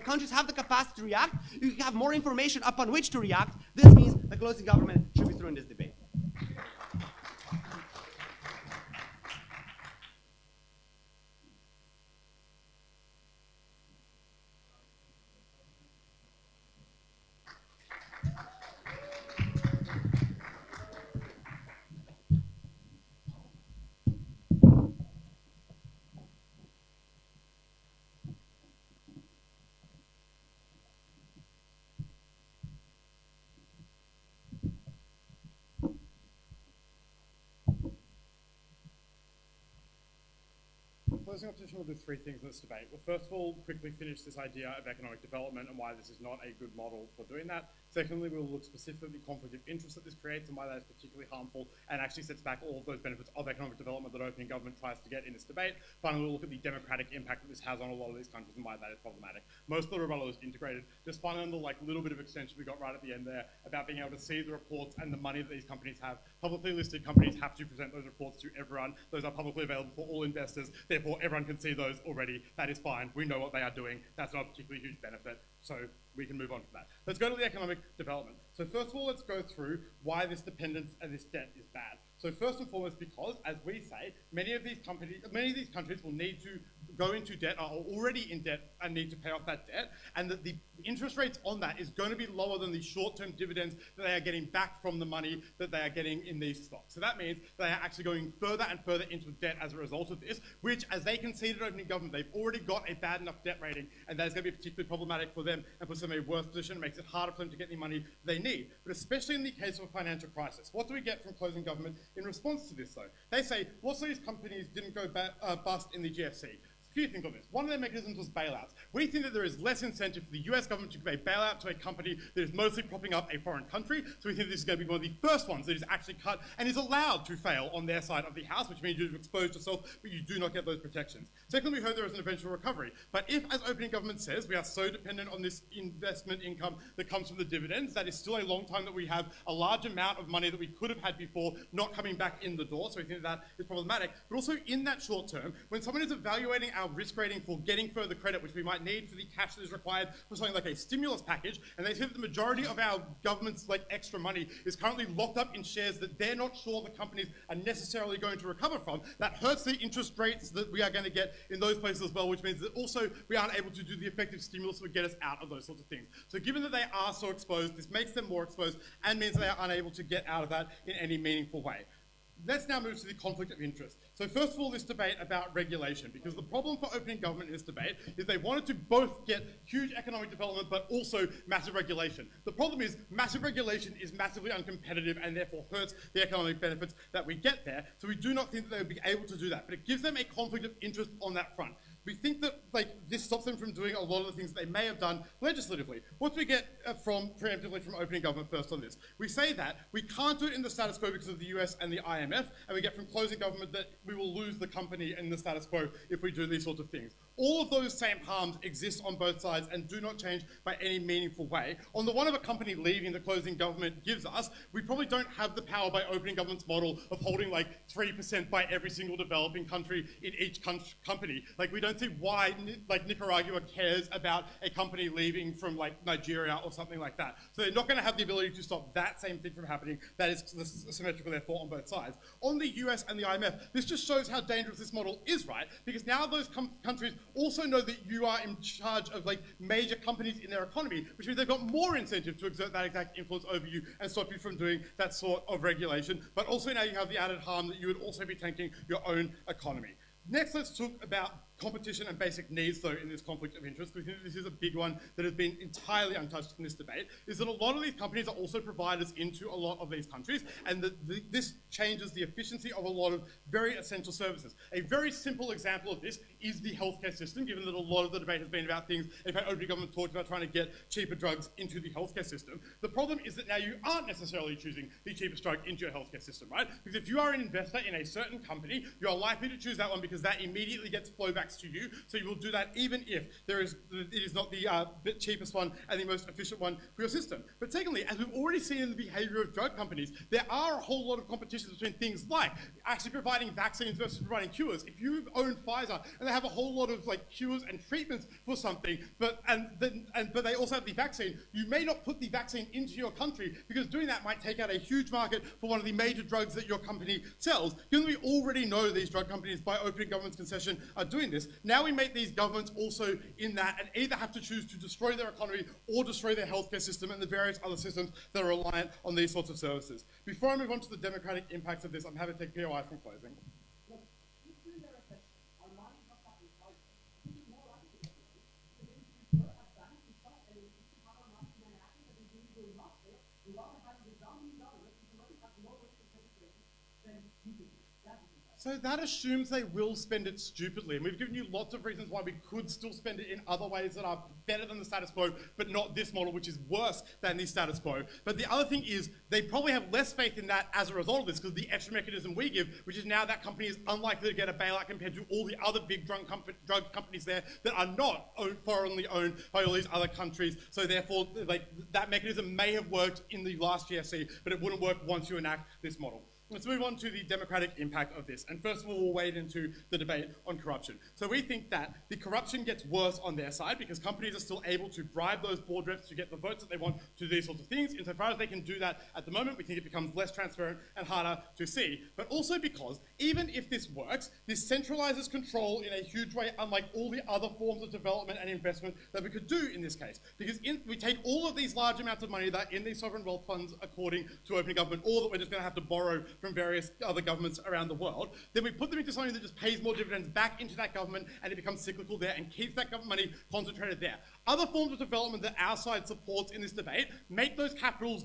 countries have the capacity to react. You have more information upon which to react. This means the closing government should be through in this debate. Closing opposition will do three things in this debate. We'll first of all quickly finish this idea of economic development and why this is not a good model for doing that. Secondly, we'll look specifically at the conflict of interest that this creates and why that is particularly harmful and actually sets back all of those benefits of economic development that opening government tries to get in this debate. Finally, we'll look at the democratic impact that this has on a lot of these countries and why that is problematic. Most of the rebuttal is integrated. Just finally on the little bit of extension we got right at the end there about being able to see the reports and the money that these companies have. Publicly listed companies have to present those reports to everyone. Those are publicly available for all investors. Therefore, everyone can see those already. That is fine. We know what they are doing. That's not a particularly huge benefit. So we can move on from that. Let's go to the economic development. So first of all, let's go through why this dependence and this debt is bad. So first and foremost, because, as we say, many of these countries will need to go into debt, are already in debt and need to pay off that debt, and that the interest rates on that is going to be lower than the short-term dividends that they are getting back from the money that they are getting in these stocks. So that means they are actually going further and further into debt as a result of this, which, as they conceded opening government, they've already got a bad enough debt rating, and that is going to be particularly problematic for them and puts them in a worse position. It makes it harder for them to get the money they need. But especially in the case of a financial crisis, what do we get from closing government in response to this, though? They say lots of these companies didn't go bust in the GFC. Few things on this. One of their mechanisms was bailouts. We think that there is less incentive for the US government to give a bailout to a company that is mostly propping up a foreign country, so we think this is going to be one of the first ones that is actually cut and is allowed to fail on their side of the house, which means you've exposed yourself, but you do not get those protections. Secondly, we heard there is an eventual recovery. But if, as opening government says, we are so dependent on this investment income that comes from the dividends, that is still a long time that we have a large amount of money that we could have had before not coming back in the door, so we think that is problematic. But also in that short term, when someone is evaluating our risk rating for getting further credit, which we might need for the cash that is required for something like a stimulus package, and they say that the majority of our government's extra money is currently locked up in shares that they're not sure the companies are necessarily going to recover from, that hurts the interest rates that we are going to get in those places as well, which means that also we aren't able to do the effective stimulus that would get us out of those sorts of things. So given that they are so exposed, this makes them more exposed and means they are unable to get out of that in any meaningful way. Let's now move to the conflict of interest. So first of all, this debate about regulation, because the problem for opening government in this debate is they wanted to both get huge economic development but also massive regulation. The problem is massive regulation is massively uncompetitive and therefore hurts the economic benefits that we get there. So we do not think that they would be able to do that, but it gives them a conflict of interest on that front. We think that this stops them from doing a lot of the things they may have done legislatively. What do we get preemptively from opening government first on this? We say that we can't do it in the status quo because of the US and the IMF, and we get from closing government that we will lose the company in the status quo if we do these sorts of things. All of those same harms exist on both sides and do not change by any meaningful way. On the one of a company leaving the closing government gives us, we probably don't have the power by opening government's model of holding 3% by every single developing country in each company. We don't see why Nicaragua cares about a company leaving from Nigeria or something like that. So they're not going to have the ability to stop that same thing from happening. That is symmetrical, therefore, on both sides. On the US and the IMF, this just shows how dangerous this model is, right? Because now those countries also know that you are in charge of major companies in their economy, which means they've got more incentive to exert that exact influence over you and stop you from doing that sort of regulation. But also now you have the added harm that you would also be tanking your own economy. Next, let's talk about competition and basic needs, though, in this conflict of interest, because this is a big one that has been entirely untouched in this debate, is that a lot of these companies are also providers into a lot of these countries, and this changes the efficiency of a lot of very essential services. A very simple example of this is the healthcare system, given that a lot of the debate has been about things, in fact, opening government talked about trying to get cheaper drugs into the healthcare system. The problem is that now you aren't necessarily choosing the cheapest drug into your healthcare system, right? Because if you are an investor in a certain company, you are likely to choose that one because that immediately gets flowbacks to you, so you will do that even if it is not the cheapest one and the most efficient one for your system. But secondly, as we've already seen in the behavior of drug companies, there are a whole lot of competitions between things like actually providing vaccines versus providing cures. If you own Pfizer and they have a whole lot of like cures and treatments for something, but they also have the vaccine, you may not put the vaccine into your country because doing that might take out a huge market for one of the major drugs that your company sells. Given we already know these drug companies, by opening government's concession, are doing this, now we make these governments also in that and either have to choose to destroy their economy or destroy their healthcare system and the various other systems that are reliant on these sorts of services. Before I move on to the democratic impacts of this, I'm happy to take POI from closing. So that assumes they will spend it stupidly. And we've given you lots of reasons why we could still spend it in other ways that are better than the status quo, but not this model, which is worse than the status quo. But the other thing is they probably have less faith in that as a result of this, because the extra mechanism we give, which is now that company is unlikely to get a bailout compared to all the other big drug companies there that are not foreignly owned by all these other countries. So therefore, like, that mechanism may have worked in the last GFC, but it wouldn't work once you enact this model. Let's move on to the democratic impact of this. And first of all, we'll wade into the debate on corruption. So we think that the corruption gets worse on their side because companies are still able to bribe those board reps to get the votes that they want to do these sorts of things. Insofar as they can do that at the moment, we think it becomes less transparent and harder to see. But also because even if this works, this centralizes control in a huge way, unlike all the other forms of development and investment that we could do in this case. Because we take all of these large amounts of money that are in these sovereign wealth funds according to opening government, or that we're just going to have to borrow from various other governments around the world, then we put them into something that just pays more dividends back into that government, and it becomes cyclical there and keeps that government money concentrated there. Other forms of development that our side supports in this debate make those capital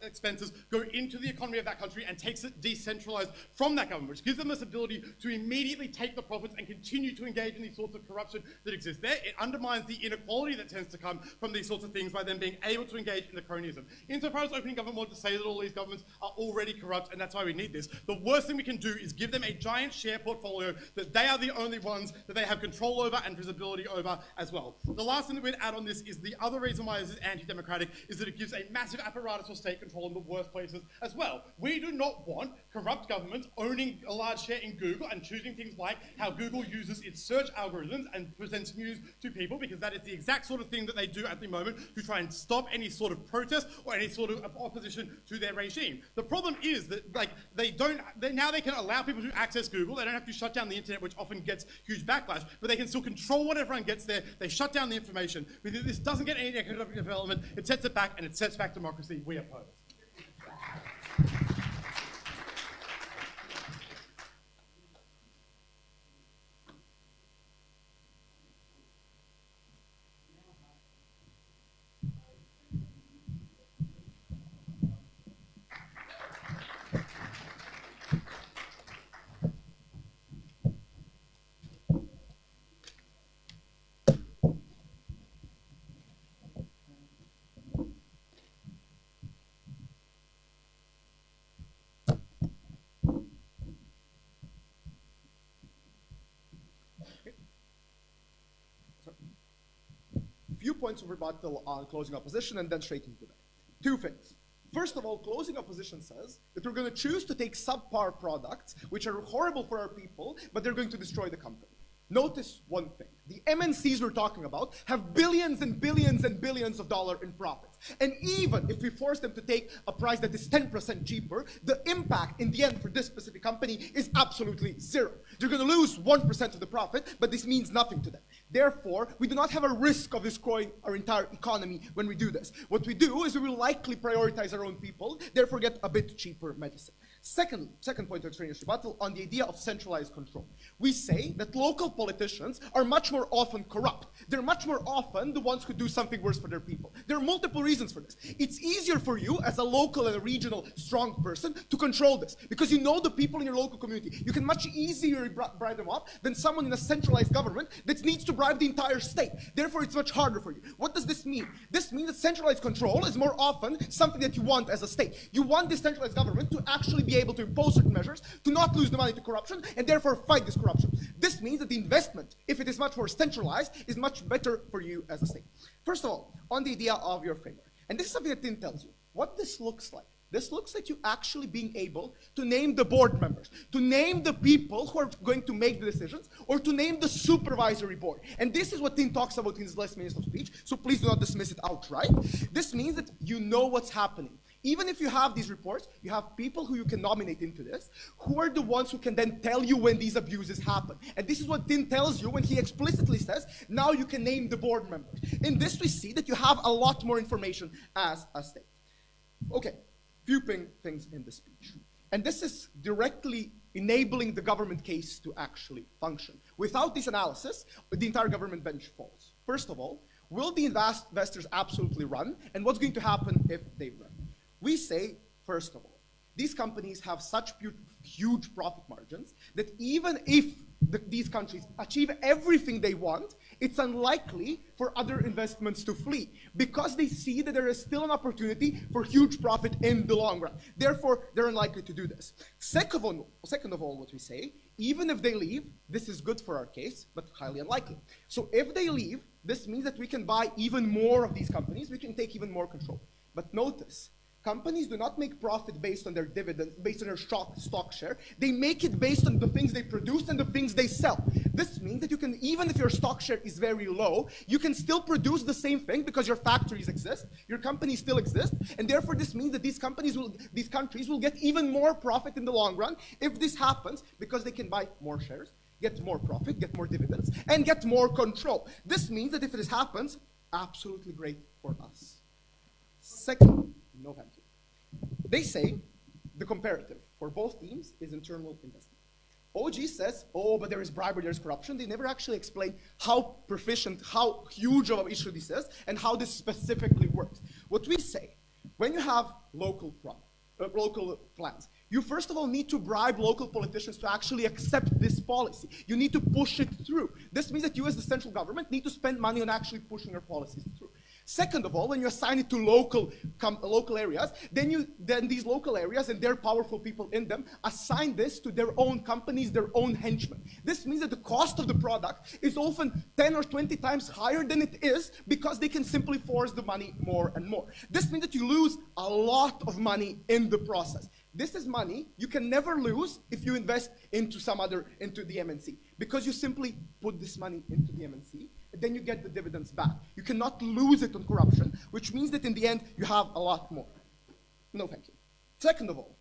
expenses go into the economy of that country and takes it decentralized from that government, which gives them this ability to immediately take the profits and continue to engage in these sorts of corruption that exists there. It undermines the inequality that tends to come from these sorts of things by them being able to engage in the cronyism. Insofar as opening government wants to say that all these governments are already corrupt and that's why we need this, the worst thing we can do is give them a giant share portfolio that they are the only ones that they have control over and visibility over as well. The last thing that we'd add on this is the other reason why this is anti-democratic is that it gives a massive apparatus for state control in the worst places as well. We do not want corrupt governments owning a large share in Google and choosing things like how Google uses its search algorithms and presents news to people, because that is the exact sort of thing that they do at the moment to try and stop any sort of protest or any sort of opposition to their regime. The problem is that now they can allow people to access Google. They don't have to shut down the internet, which often gets huge backlash, but they can still control what everyone gets there. They shut down the information. This doesn't get any economic development. It sets it back, and it sets back democracy. We oppose. Few points of rebuttal on closing opposition and then straight into that. Two things. First of all, closing opposition says that we're going to choose to take subpar products, which are horrible for our people, but they're going to destroy the company. Notice one thing. The MNCs we're talking about have billions and billions and billions of dollars in profits. And even if we force them to take a price that is 10% cheaper, the impact in the end for this specific company is absolutely zero. They're going to lose 1% of the profit, but this means nothing to them. Therefore, we do not have a risk of destroying our entire economy when we do this. What we do is we will likely prioritize our own people, therefore get a bit cheaper medicine. Second point of extraneous rebuttal on the idea of centralized control. We say that local politicians are much more often corrupt. They're much more often the ones who do something worse for their people. There are multiple reasons for this. It's easier for you as a local and a regional strong person to control this because you know the people in your local community. You can much easier bribe them up than someone in a centralized government that needs to bribe the entire state. Therefore, it's much harder for you. What does this mean? This means that centralized control is more often something that you want as a state. You want this centralized government to actually be able to impose certain measures, to not lose the money to corruption, and therefore fight this corruption. This means that the investment, if it is much more centralized, is much better for you as a state. First of all, on the idea of your framework, and this is something that Tim tells you, what this looks like. This looks like you actually being able to name the board members, to name the people who are going to make the decisions, or to name the supervisory board. And this is what Tim talks about in his last minutes of speech, so please do not dismiss it outright. This means that you know what's happening. Even if you have these reports, you have people who you can nominate into this, who are the ones who can then tell you when these abuses happen. And this is what Tim tells you when he explicitly says, now you can name the board members. In this we see that you have a lot more information as a state. Okay, few things in the speech. And this is directly enabling the government case to actually function. Without this analysis, the entire government bench falls. First of all, will the investors absolutely run? And what's going to happen if they run? We say, first of all, these companies have such huge profit margins that even if these countries achieve everything they want, it's unlikely for other investments to flee because they see that there is still an opportunity for huge profit in the long run. Therefore, they're unlikely to do this. Second of all, what we say, even if they leave, this is good for our case, but highly unlikely. So if they leave, this means that we can buy even more of these companies, we can take even more control. But notice, companies do not make profit based on their dividend, based on their stock share. They make it based on the things they produce and the things they sell. This means that you can, even if your stock share is very low, you can still produce the same thing because your factories exist, your companies still exist, and therefore this means that these countries will get even more profit in the long run if this happens because they can buy more shares, get more profit, get more dividends, and get more control. This means that if this happens, absolutely great for us. Second, no thank you. They say the comparative for both teams is internal investment. OG says, oh, but there is bribery, there is corruption. They never actually explain how proficient, how huge of an issue this is, and how this specifically works. What we say, when you have local plans, you first of all need to bribe local politicians to actually accept this policy. You need to push it through. This means that you as the central government need to spend money on actually pushing your policies through. Second of all, when you assign it to local areas, then these local areas and their powerful people in them assign this to their own companies, their own henchmen. This means that the cost of the product is often 10 or 20 times higher than it is because they can simply force the money more and more. This means that you lose a lot of money in the process. This is money you can never lose if you invest into the MNC, because you simply put this money into the MNC, and then you get the dividends back. You cannot lose it on corruption, which means that in the end, you have a lot more. No, thank you. Second of all,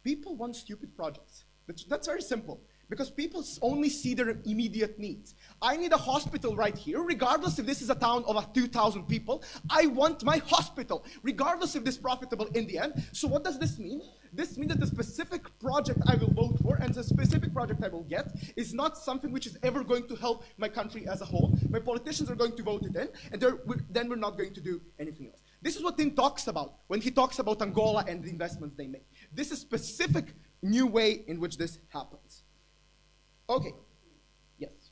people want stupid projects. That's very simple, because people only see their immediate needs. I need a hospital right here, regardless if this is a town of 2,000 people. I want my hospital, regardless if this is profitable in the end. So what does this mean? This means that the specific project I will vote for and the specific project I will get is not something which is ever going to help my country as a whole. My politicians are going to vote it in, and then we're not going to do anything else. This is what Tim talks about when he talks about Angola and the investments they make. This is specific new way in which this happens. Okay. Yes.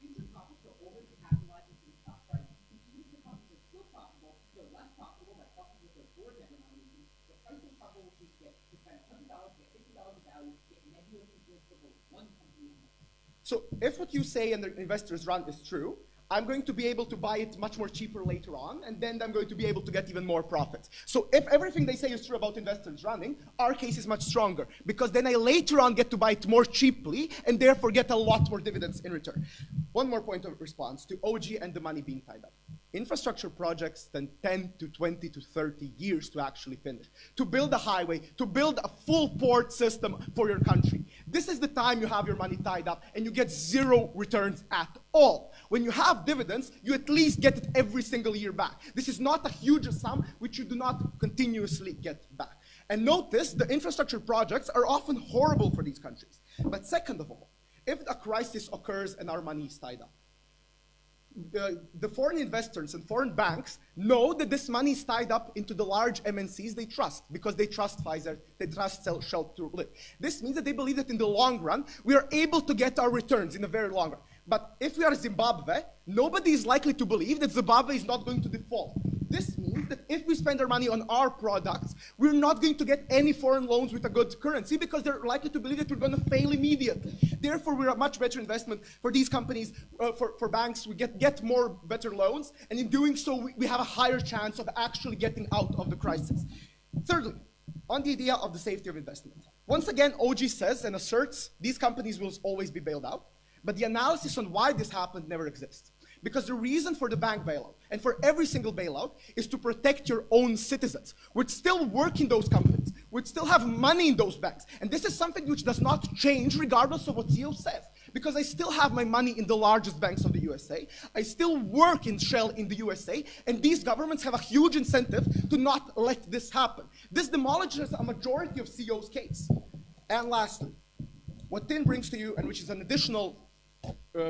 Future profits are over-capitalizing to the stock price. Even if the companies are still profitable, they're less profitable by fucking with their board member nominations. The price of trouble is to spend $100 to get $50 of value, get nebulous influence over one company. So if what you say and the investors run is true, I'm going to be able to buy it much more cheaper later on, and then I'm going to be able to get even more profits. So if everything they say is true about investors running, our case is much stronger, because then I later on get to buy it more cheaply, and therefore get a lot more dividends in return. One more point of response to OG and the money being tied up. Infrastructure projects tend 10 to 20 to 30 years to actually finish. To build a highway, to build a full port system for your country. This is the time you have your money tied up, and you get zero returns at all. When you have dividends, you at least get it every single year back. This is not a huge sum which you do not continuously get back. And notice, the infrastructure projects are often horrible for these countries. But second of all, if a crisis occurs and our money is tied up, the foreign investors and foreign banks know that this money is tied up into the large MNCs they trust, because they trust Pfizer, they trust Shell to live. This means that they believe that in the long run, we are able to get our returns in the very long run. But if we are Zimbabwe, nobody is likely to believe that Zimbabwe is not going to default. This means that if we spend our money on our products, we're not going to get any foreign loans with a good currency, because they're likely to believe that we're going to fail immediately. Therefore, we're a much better investment for these companies, for banks. We get more better loans, and in doing so, we have a higher chance of actually getting out of the crisis. Thirdly, on the idea of the safety of investment. Once again, OG says and asserts these companies will always be bailed out, but the analysis on why this happened never exists. Because the reason for the bank bailout, and for every single bailout, is to protect your own citizens, which still work in those companies, which still have money in those banks. And this is something which does not change regardless of what CEO says. Because I still have my money in the largest banks of the USA, I still work in Shell in the USA, and these governments have a huge incentive to not let this happen. This demolishes a majority of CEO's case. And lastly, what Tim brings to you, and which is an additional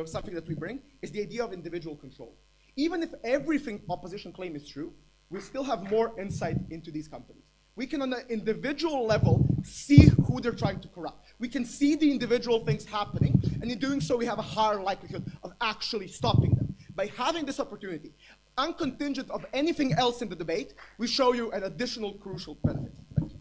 something that we bring, is the idea of individual control. Even if everything opposition claim is true, we still have more insight into these companies. We can, on an individual level, see who they're trying to corrupt. We can see the individual things happening, and in doing so, we have a higher likelihood of actually stopping them. By having this opportunity, uncontingent of anything else in the debate, we show you an additional crucial benefit. Thank you.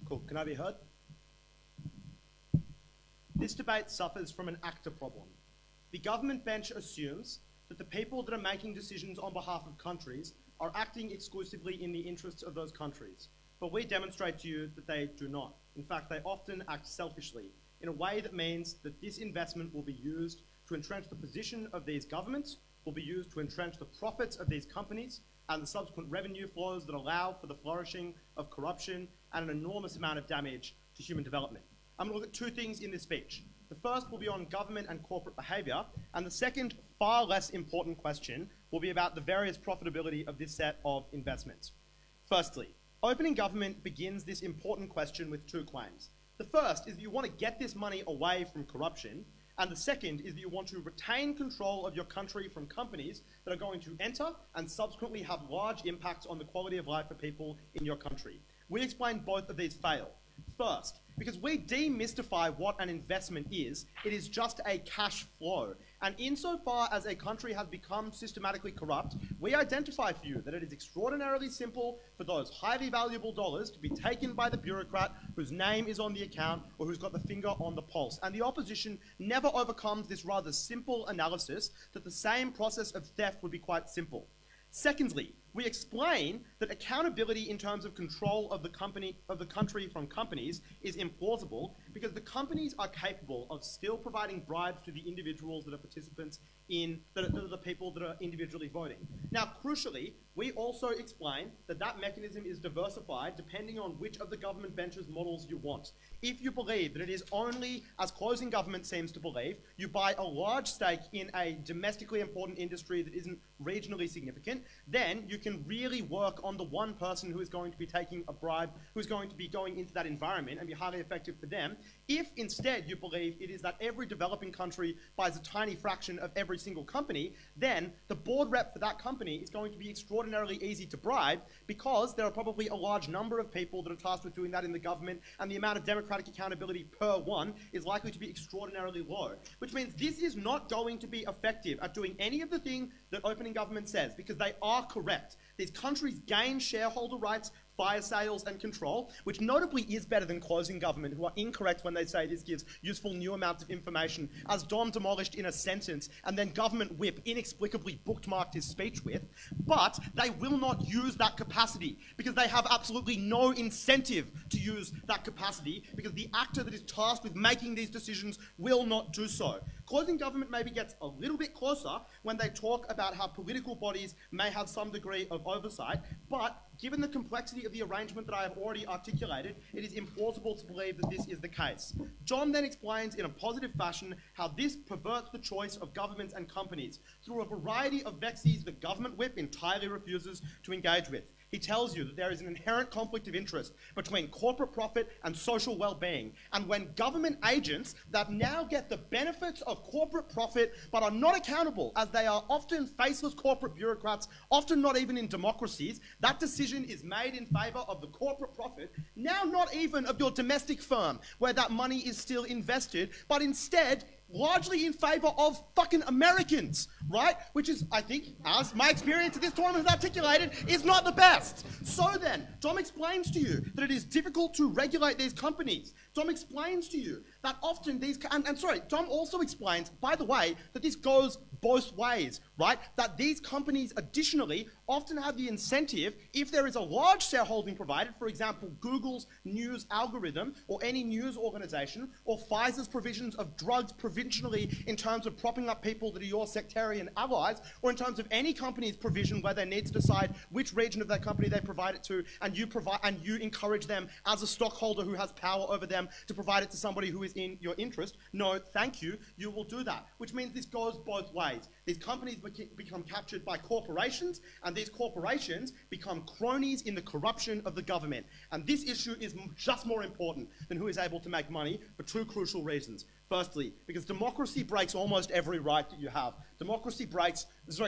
Cool. Can I be heard? This debate suffers from an actor problem. The government bench assumes that the people that are making decisions on behalf of countries are acting exclusively in the interests of those countries. But we demonstrate to you that they do not. In fact, they often act selfishly in a way that means that this investment will be used to entrench the position of these governments, will be used to entrench the profits of these companies, and the subsequent revenue flows that allow for the flourishing of corruption and an enormous amount of damage to human development. I'm going to look at two things in this speech. The first will be on government and corporate behavior, and the second, far less important question, will be about the various profitability of this set of investments. Firstly, opening government begins this important question with two claims. The first is that you want to get this money away from corruption, and the second is that you want to retain control of your country from companies that are going to enter and subsequently have large impacts on the quality of life for people in your country. We explain both of these fail. First, because we demystify what an investment is, it is just a cash flow. And insofar as a country has become systematically corrupt, we identify for you that it is extraordinarily simple for those highly valuable dollars to be taken by the bureaucrat whose name is on the account or who's got the finger on the pulse. And the opposition never overcomes this rather simple analysis that the same process of theft would be quite simple. Secondly, we explain that accountability in terms of control of the country from companies is implausible because the companies are capable of still providing bribes to the individuals that are participants in, that are the people that are individually voting. Now, crucially, we also explain that that mechanism is diversified depending on which of the government bench's models you want. If you believe that it is only, as closing government seems to believe, you buy a large stake in a domestically important industry that isn't regionally significant, then you can really work on the one person who is going to be taking a bribe, who's going to be going into that environment and be highly effective for them. If instead you believe it is that every developing country buys a tiny fraction of every single company, then the board rep for that company is going to be extraordinarily easy to bribe because there are probably a large number of people that are tasked with doing that in the government, and the amount of democratic accountability per one is likely to be extraordinarily low, which means this is not going to be effective at doing any of the thing that opening government says, because they are correct. These countries gain shareholder rights fire sales and control, which notably is better than closing government, who are incorrect when they say this gives useful new amounts of information, as Dom demolished in a sentence, and then government whip inexplicably bookmarked his speech with. But they will not use that capacity because they have absolutely no incentive to use that capacity, because the actor that is tasked with making these decisions will not do so. Closing government maybe gets a little bit closer when they talk about how political bodies may have some degree of oversight, but given the complexity of the arrangement that I have already articulated, it is implausible to believe that this is the case. John then explains in a positive fashion how this perverts the choice of governments and companies through a variety of vexes the government whip entirely refuses to engage with. He tells you that there is an inherent conflict of interest between corporate profit and social well-being. And when government agents that now get the benefits of corporate profit but are not accountable, as they are often faceless corporate bureaucrats, often not even in democracies, that decision is made in favor of the corporate profit, now not even of your domestic firm where that money is still invested, but instead largely in favor of fucking Americans, right? Which is, I think, as my experience at this tournament has articulated, is not the best. So then, Dom explains to you that it is difficult to regulate these companies. Dom explains to you that often these, Dom also explains, by the way, that this goes both ways, right? That these companies additionally often have the incentive, if there is a large shareholding provided, for example, Google's news algorithm, or any news organization, or Pfizer's provisions of drugs provincially in terms of propping up people that are your sectarian allies, or in terms of any company's provision where they need to decide which region of that company they provide it to, and you encourage them as a stockholder who has power over them to provide it to somebody who is in your interest. No, thank you, you will do that. Which means this goes both ways. These companies become captured by corporations, and these corporations become cronies in the corruption of the government. And this issue is just more important than who is able to make money for two crucial reasons. Firstly, because democracy breaks almost every right that you have.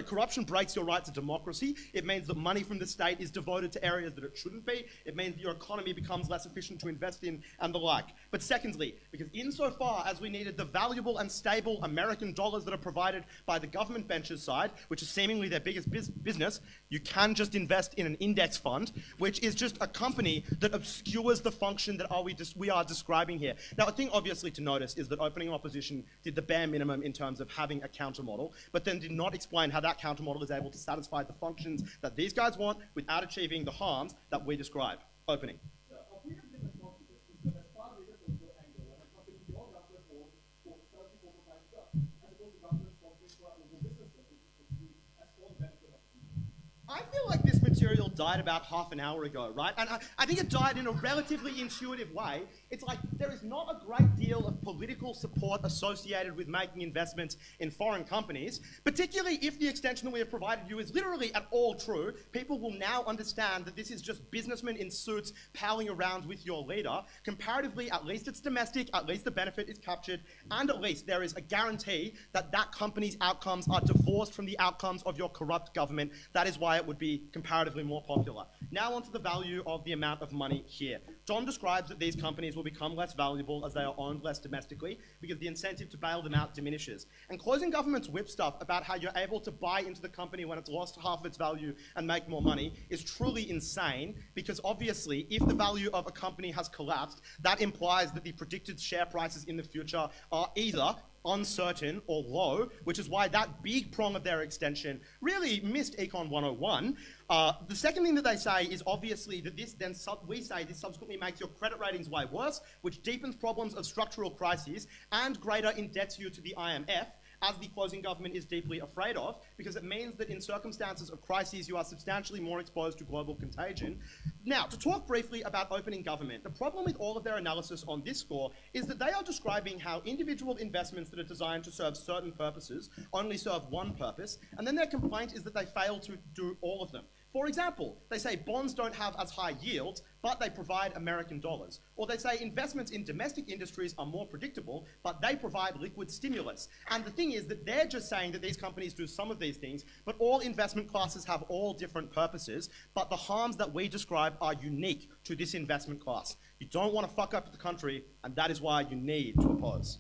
Corruption breaks your right to democracy. It means that money from the state is devoted to areas that it shouldn't be. It means that your economy becomes less efficient to invest in and the like. But secondly, because insofar as we needed the valuable and stable American dollars that are provided by the government ventures side, which is seemingly their biggest business, you can just invest in an index fund, which is just a company that obscures the function that we are describing here. Now, a thing obviously to notice is that opening opposition did the bare minimum in terms of having a counter model, but then did not explain how that counter model is able to satisfy the functions that these guys want without achieving the harms that we describe. Opening. A weird thing that's not this is that as far as the angle, when a company your government owns for 30, 45 stuff, as opposed to government sponsoring for local businesses, which as for the benefit of people. I feel like this material died about half an hour ago, right? And I think it died in a relatively intuitive way. It's like there is not a great deal of political support associated with making investments in foreign companies, particularly if the extension that we have provided you is literally at all true. People will now understand that this is just businessmen in suits palling around with your leader. Comparatively, at least it's domestic, at least the benefit is captured, and at least there is a guarantee that that company's outcomes are divorced from the outcomes of your corrupt government. That is why it would be comparatively more popular. Now onto the value of the amount of money here. John describes that these companies will become less valuable as they are owned less domestically because the incentive to bail them out diminishes. And closing government's whip stuff about how you're able to buy into the company when it's lost half of its value and make more money is truly insane, because obviously if the value of a company has collapsed, that implies that the predicted share prices in the future are either uncertain or low, which is why that big prong of their extension really missed Econ 101. The second thing that they say is obviously that this then, we say this subsequently makes your credit ratings way worse, which deepens problems of structural crises and greater indebts you to the IMF, as the closing government is deeply afraid of, because it means that in circumstances of crises you are substantially more exposed to global contagion. Now, to talk briefly about opening government, the problem with all of their analysis on this score is that they are describing how individual investments that are designed to serve certain purposes only serve one purpose, and then their complaint is that they fail to do all of them. For example, they say bonds don't have as high yields, but they provide American dollars. Or they say investments in domestic industries are more predictable, but they provide liquid stimulus. And the thing is that they're just saying that these companies do some of these things, but all investment classes have all different purposes, but the harms that we describe are unique to this investment class. You don't want to fuck up the country, and that is why you need to oppose.